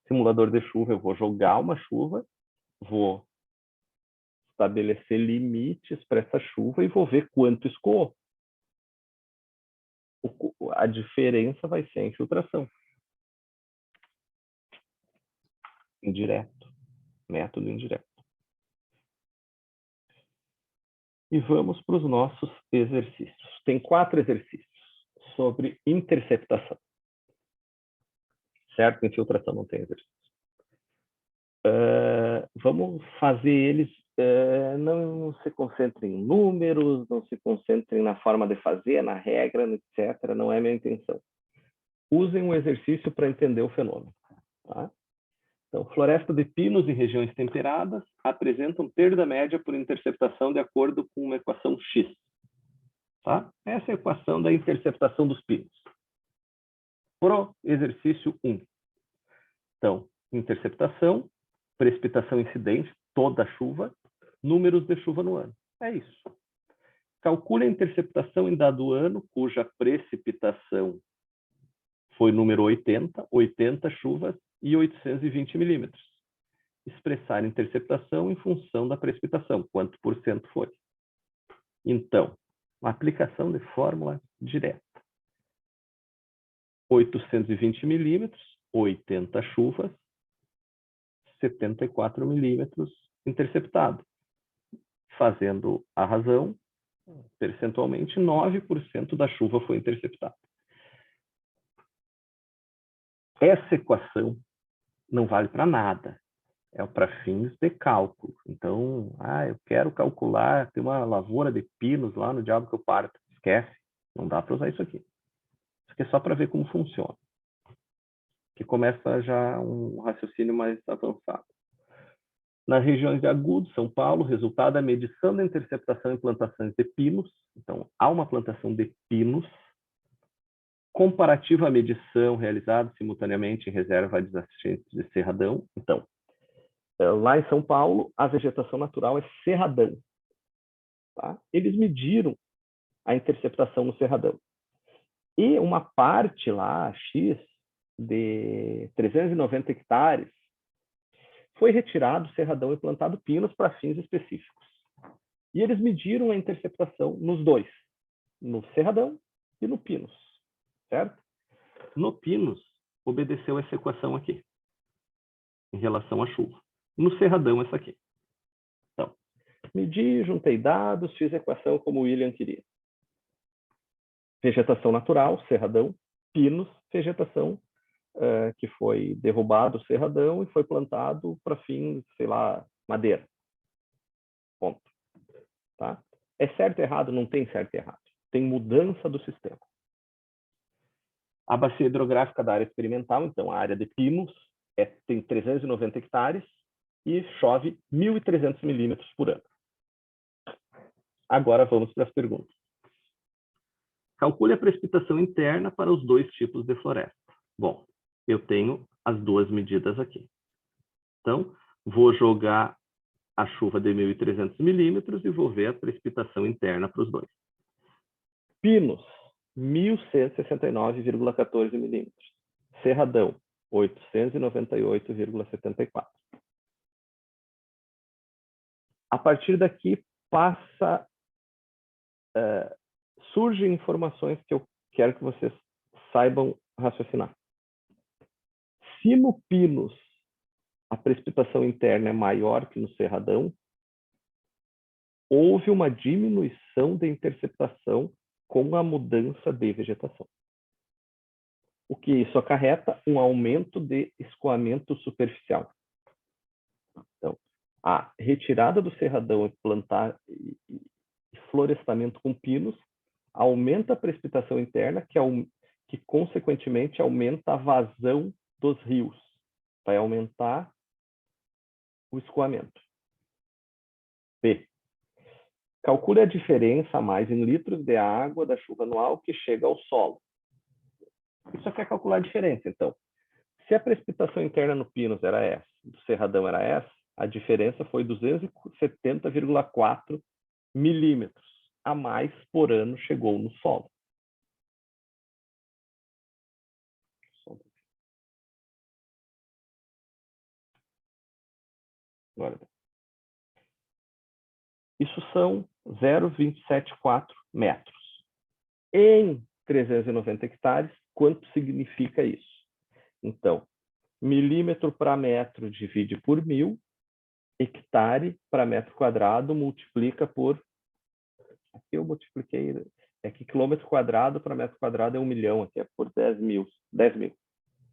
Simulador de chuva, eu vou jogar uma chuva, vou estabelecer limites para essa chuva e vou ver quanto escoou. A diferença vai ser a infiltração. Indireto. Método indireto. E vamos para os nossos exercícios. Tem 4 exercícios sobre interceptação. Certo? Infiltração não tem exercício. Vamos fazer eles... não se concentrem em números, não se concentrem na forma de fazer, na regra, etc. Não é a minha intenção. Usem um exercício para entender o fenômeno. Tá? Então, floresta de pinos em regiões temperadas apresentam perda média por interceptação de acordo com uma equação X. Tá? Essa é a equação da interceptação dos pinos. Pro exercício 1. Então, interceptação, precipitação incidente, toda a chuva, números de chuva no ano. É isso. Calcule a interceptação em dado ano, cuja precipitação foi número 80, 80 chuvas e 820 milímetros. Expressar a interceptação em função da precipitação, quanto por cento foi. Então, uma aplicação de fórmula direta. 820 milímetros, 80 chuvas, 74 milímetros interceptado. Fazendo a razão, percentualmente, 9% da chuva foi interceptada. Essa equação não vale para nada. É para fins de cálculo. Então, eu quero calcular, tem uma lavoura de pinos lá no diabo que eu parto. Esquece, não dá para usar isso aqui. Isso aqui é só para ver como funciona. Que começa já um raciocínio mais avançado. Nas regiões de Agudo, São Paulo, resultado da medição da interceptação em plantações de pinos. Então, há uma plantação de pinos, comparativa à medição realizada simultaneamente em reserva adjacente de Cerradão. Então, lá em São Paulo, a vegetação natural é Cerradão. Tá? Eles mediram a interceptação no Cerradão. E uma parte lá, X, de 390 hectares, foi retirado o Cerradão e plantado pinos para fins específicos. E eles mediram a interceptação nos dois, no Cerradão e no Pinos, certo? No Pinos, obedeceu essa equação aqui, em relação à chuva. No Cerradão, essa aqui. Então, medi, juntei dados, fiz a equação como o William queria. Vegetação natural, Cerradão, Pinos, vegetação que foi derrubado o Cerradão e foi plantado para fins, sei lá, madeira. Ponto. Tá? É certo e errado? Não tem certo e errado. Tem mudança do sistema. A bacia hidrográfica da área experimental, então a área de Pinos, tem 390 hectares e chove 1.300 milímetros por ano. Agora vamos para as perguntas. Calcule a precipitação interna para os dois tipos de floresta. Bom, eu tenho as duas medidas aqui. Então, vou jogar a chuva de 1.300 milímetros e vou ver a precipitação interna para os dois. Pinos, 1.169,14 milímetros. Cerradão, 898,74. A partir daqui, surgem informações que eu quero que vocês saibam raciocinar. Se no Pinos a precipitação interna é maior que no Cerradão, houve uma diminuição da interceptação com a mudança de vegetação. O que isso acarreta? Um aumento de escoamento superficial. Então, a retirada do Cerradão e florestamento com pinos aumenta a precipitação interna, que consequentemente aumenta a vazão dos rios. Vai aumentar o escoamento. B. Calcule a diferença a mais em litros de água da chuva anual que chega ao solo. Isso aqui é calcular a diferença. Então, se a precipitação interna no Pinos era essa, do Cerradão era essa, a diferença foi 270,4 milímetros a mais por ano chegou no solo. Isso são 0,274 metros. Em 390 hectares, quanto significa isso? Então, milímetro para metro divide por 1.000, hectare para metro quadrado multiplica por... Aqui eu multipliquei... É que quilômetro quadrado para metro quadrado é 1 milhão, aqui é por 10 mil.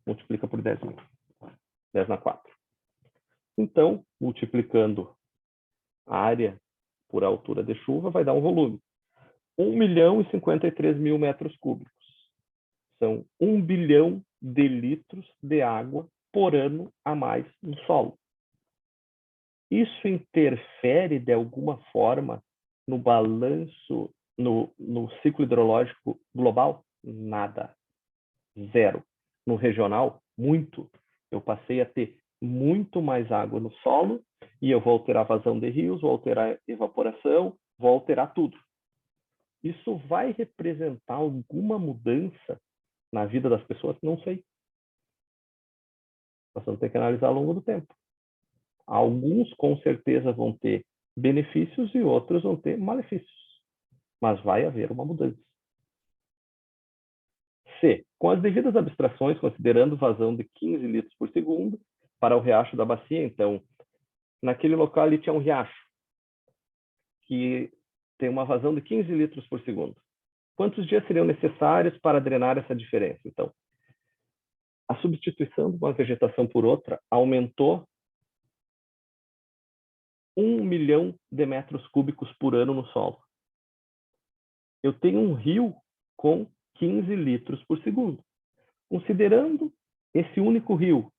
Multiplica por 10 mil. 10 na 4. Então, multiplicando a área por altura de chuva, vai dar um volume. 1.053.000 metros cúbicos. São 1 bilhão de litros de água por ano a mais no solo. Isso interfere de alguma forma no balanço, no ciclo hidrológico global? Nada. Zero. No regional, muito. Eu passei a ter muito mais água no solo e eu vou alterar a vazão de rios, vou alterar a evaporação, vou alterar tudo. Isso vai representar alguma mudança na vida das pessoas? Não sei. Nós vamos ter que analisar ao longo do tempo. Alguns, com certeza, vão ter benefícios e outros vão ter malefícios. mas vai haver uma mudança. C. Com as devidas abstrações, considerando vazão de 15 litros por segundo para o riacho da bacia, então, naquele local ali tinha um riacho que tem uma vazão de 15 litros por segundo. Quantos dias seriam necessários para drenar essa diferença? Então, a substituição de uma vegetação por outra aumentou 1 milhão de metros cúbicos por ano no solo. Eu tenho um rio com 15 litros por segundo. Considerando esse único rio,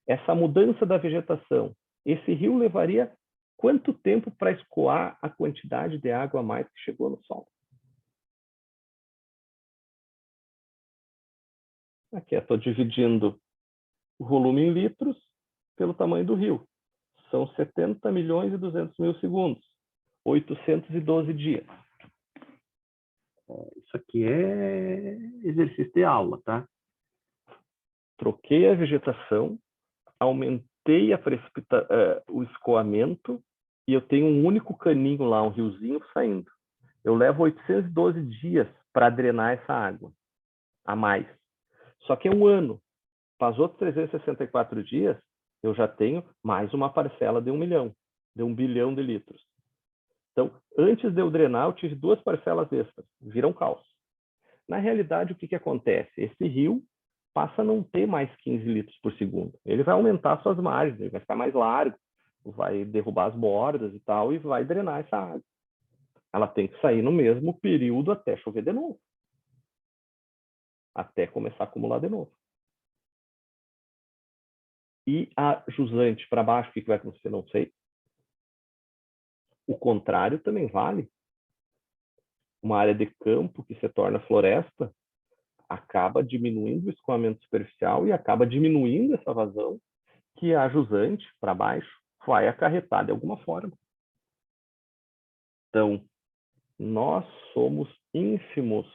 essa mudança da vegetação, esse rio levaria quanto tempo para escoar a quantidade de água a mais que chegou no solo? Aqui eu estou dividindo o volume em litros pelo tamanho do rio. São 70 milhões e 200 mil segundos. 812 dias. Isso aqui é exercício de aula, tá? Troquei a vegetação, aumentei o escoamento e eu tenho um único caninho lá, um riozinho saindo. Eu levo 812 dias para drenar essa água a mais. Só que é um ano. Para os outros 364 dias, eu já tenho mais uma parcela de 1 milhão, de 1 bilhão de litros. Então, antes de eu drenar, eu tive 2 parcelas extras. Viram caos. Na realidade, o que acontece? Esse rio passa a não ter mais 15 litros por segundo. Ele vai aumentar suas margens, ele vai ficar mais largo, vai derrubar as bordas e tal, e vai drenar essa água. Ela tem que sair no mesmo período até chover de novo. Até começar a acumular de novo. E a jusante para baixo, o que vai acontecer? Não sei. O contrário também vale. Uma área de campo que se torna floresta acaba diminuindo o escoamento superficial e acaba diminuindo essa vazão que a jusante para baixo vai acarretar de alguma forma. Então, nós somos ínfimos.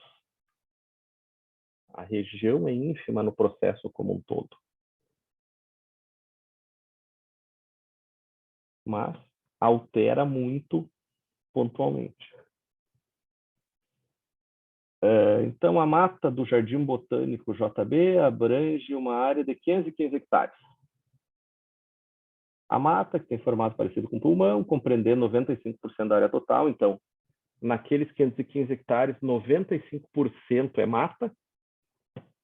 A região é ínfima no processo como um todo. Mas altera muito pontualmente. Então, a mata do Jardim Botânico JB abrange uma área de 515 hectares. A mata, que tem formato parecido com pulmão, compreendendo 95% da área total. Então, naqueles 515 hectares, 95% é mata.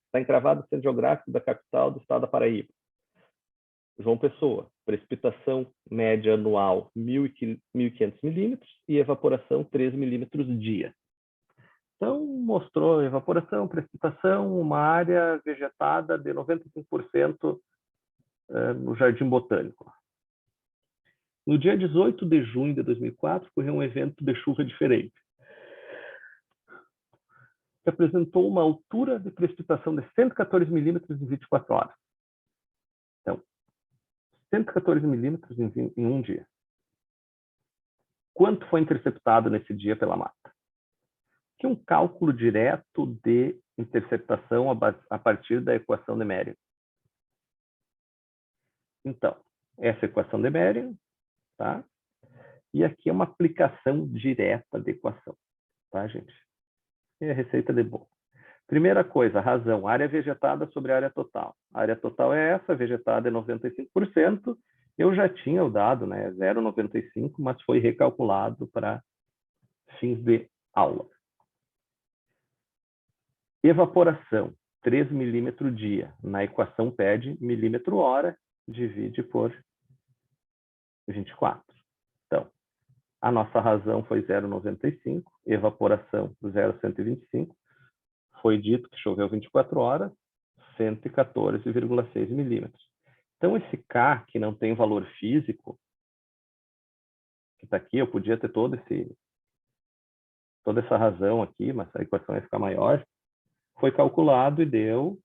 Está encravado no centro geográfico da capital do estado da Paraíba. João Pessoa, precipitação média anual 1.500 milímetros e evaporação 3 milímetros dia. Então, mostrou evaporação, precipitação, uma área vegetada de 95% no Jardim Botânico. No dia 18 de junho de 2004, ocorreu um evento de chuva diferente, que apresentou uma altura de precipitação de 114 milímetros em 24 horas. Então, 114 milímetros em um dia. Quanto foi interceptado nesse dia pela mata? Que um cálculo direto de interceptação a partir da equação de Merriam. Então, essa equação de Merriam, tá? E aqui é uma aplicação direta da equação, tá, gente? E a receita de bolo. Primeira coisa, razão, área vegetada sobre área total. A área total é essa, vegetada é 95%. Eu já tinha o dado, né, 0,95, mas foi recalculado para fins de aula. Evaporação, 3 milímetros dia. Na equação pede milímetro hora, divide por 24. Então, a nossa razão foi 0,95, evaporação 0,125. Foi dito que choveu 24 horas, 114,6 milímetros. Então, esse K, que não tem valor físico, que está aqui, eu podia ter toda essa razão aqui, mas a equação ia ficar maior, foi calculado e deu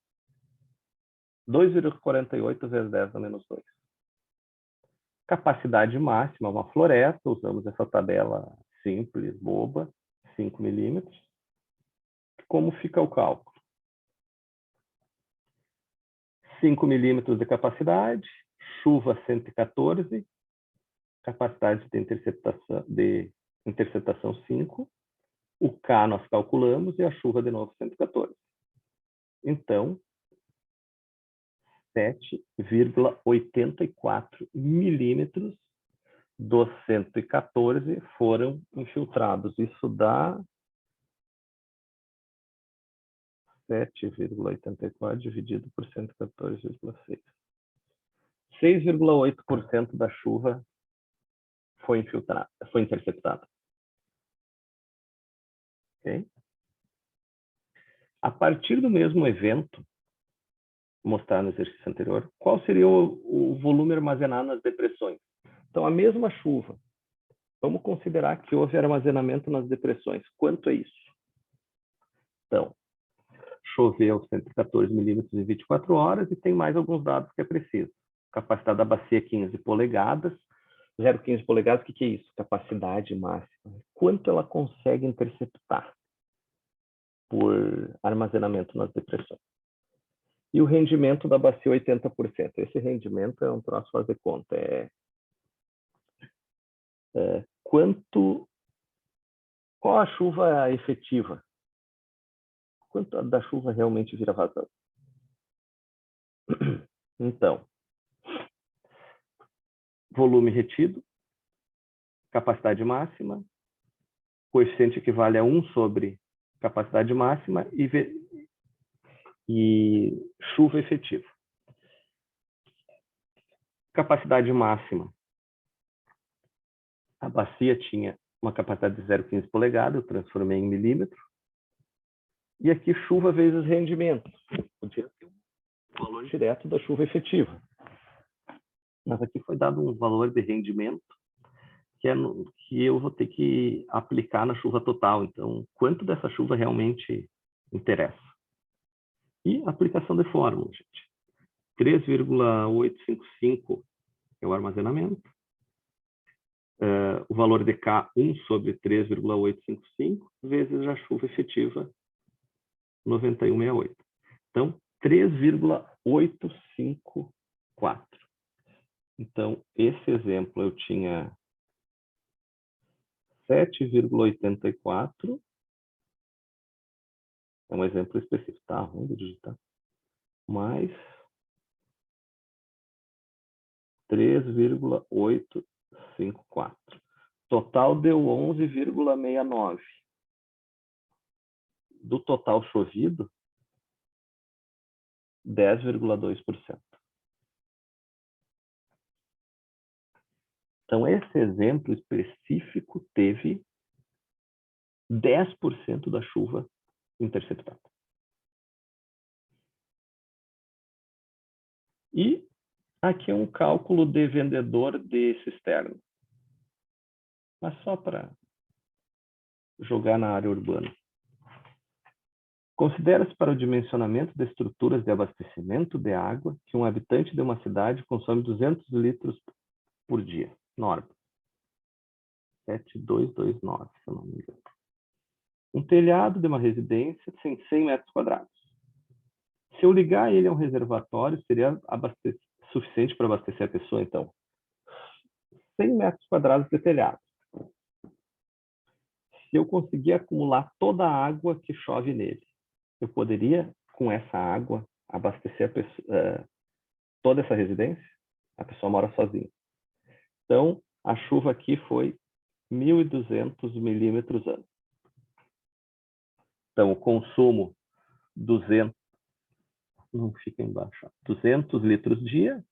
2,48 vezes 10 a menos 2. Capacidade máxima, uma floresta, usamos essa tabela simples, boba, 5 milímetros. Como fica o cálculo? 5 milímetros de capacidade, chuva 114, capacidade de interceptação 5. O K nós calculamos e a chuva de novo 114. Então, 7,84 milímetros dos 114 foram infiltrados. Isso dá 7,84 dividido por 114,6. 6,8% da chuva foi infiltrada, foi interceptada. Okay? A partir do mesmo evento, mostrado no exercício anterior, qual seria o volume armazenado nas depressões? Então, a mesma chuva. Vamos considerar que houve armazenamento nas depressões. Quanto é isso? Então, choveu 114 milímetros em 24 horas e tem mais alguns dados que é preciso. Capacidade da bacia 15 polegadas. 0,15 polegadas, o que é isso? Capacidade máxima. Quanto ela consegue interceptar por armazenamento nas depressões? E o rendimento da bacia 80%. Esse rendimento é um troço fazer conta. Qual a chuva efetiva? Quanto da chuva realmente vira vazão? Então, volume retido, capacidade máxima, coeficiente equivale a 1 sobre capacidade máxima e chuva efetiva. Capacidade máxima. A bacia tinha uma capacidade de 0,15 polegadas, eu transformei em milímetro. E aqui chuva vezes rendimento. Podia ter um valor direto da chuva efetiva. Mas aqui foi dado um valor de rendimento que eu vou ter que aplicar na chuva total. Então, quanto dessa chuva realmente interessa? E aplicação de fórmula, gente. 3,855 é o armazenamento. O valor de K, 1 sobre 3,855, vezes a chuva efetiva, 91,68. Então, 3,854. Então, esse exemplo eu tinha 7,84. É um exemplo específico. Tá ruim de digitar. Mais 3,854. Total deu 11,69. Do total chovido, 10,2%. Então, esse exemplo específico teve 10% da chuva interceptada. E aqui é um cálculo de vendedor de cisterna. Mas só para jogar na área urbana. Considera-se para o dimensionamento de estruturas de abastecimento de água que um habitante de uma cidade consome 200 litros por dia. Norma. 7229, se eu não me engano. Um telhado de uma residência tem 100 metros quadrados. Se eu ligar ele a um reservatório, seria suficiente para abastecer a pessoa, então. 100 metros quadrados de telhado. Se eu conseguir acumular toda a água que chove nele, eu poderia, com essa água, abastecer a pessoa, toda essa residência? A pessoa mora sozinha. Então, a chuva aqui foi 1.200 milímetros ano. Então, o consumo 200 litros dia,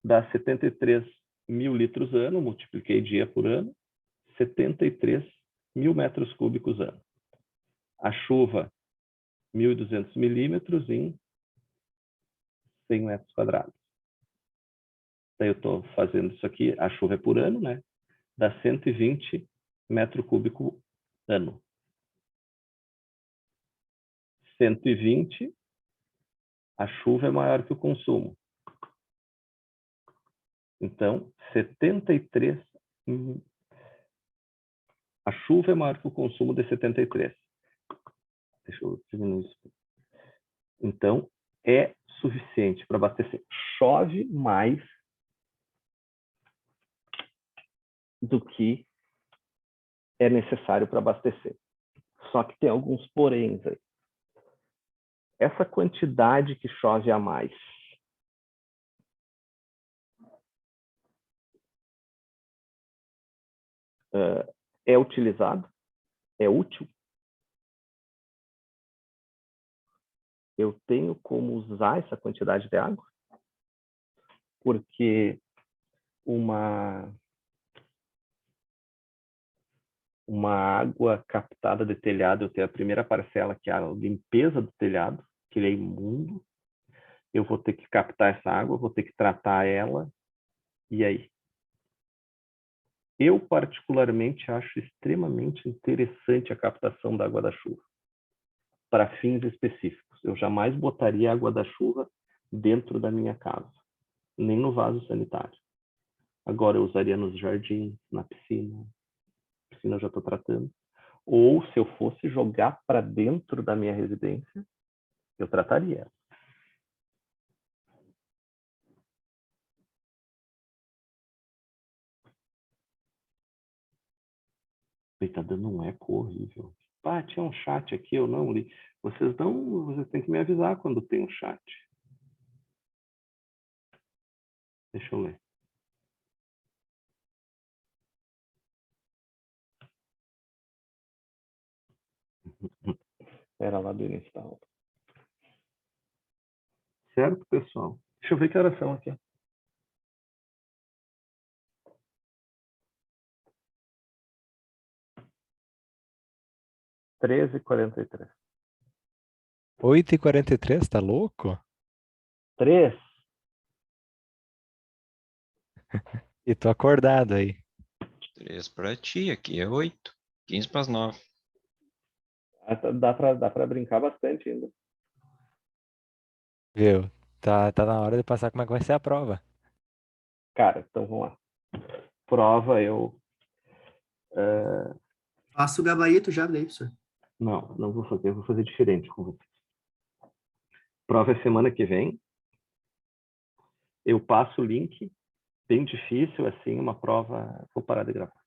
dá 73 mil litros ano, multipliquei dia por ano, 73 mil metros cúbicos ano. A chuva, 1.200 milímetros em 100 metros quadrados. Daí eu estou fazendo isso aqui, a chuva é por ano, né? Dá 120 metro cúbico ano. 120, a chuva é maior que o consumo. Então, 73, a chuva é maior que o consumo de 73. Deixa eu diminuir isso. Então, é suficiente para abastecer. Chove mais do que é necessário para abastecer. Só que tem alguns poréns aí. Essa quantidade que chove a mais é utilizado? É útil? Eu tenho como usar essa quantidade de água? Porque uma água captada de telhado, eu tenho a primeira parcela, que é a limpeza do telhado, que ele é imundo. Eu vou ter que captar essa água, vou ter que tratar ela. E aí? Eu, particularmente, acho extremamente interessante a captação da água da chuva, para fins específicos. Eu jamais botaria a água da chuva dentro da minha casa, nem no vaso sanitário. Agora, eu usaria nos jardins, na piscina. A piscina eu já estou tratando. Ou, se eu fosse jogar para dentro da minha residência, eu trataria ela. Está dando um eco horrível. Ah, tinha um chat aqui, eu não li. Vocês têm que me avisar quando tem um chat. Deixa eu ler. Era lá do início da aula. Certo, pessoal? Deixa eu ver que horas são aqui. 13h43. 8h43, tá louco? 3? E tô acordado aí. 3 pra ti, aqui é 8. 15 pras 9. Dá pra brincar bastante ainda. Viu? Tá na hora de passar como é que vai ser a prova. Cara, então vamos lá. Prova eu... Faça o gabarito já daí, professor. Não vou fazer. Eu vou fazer diferente com vocês. Prova é semana que vem. Eu passo o link. Bem difícil, assim, uma prova... Vou parar de gravar.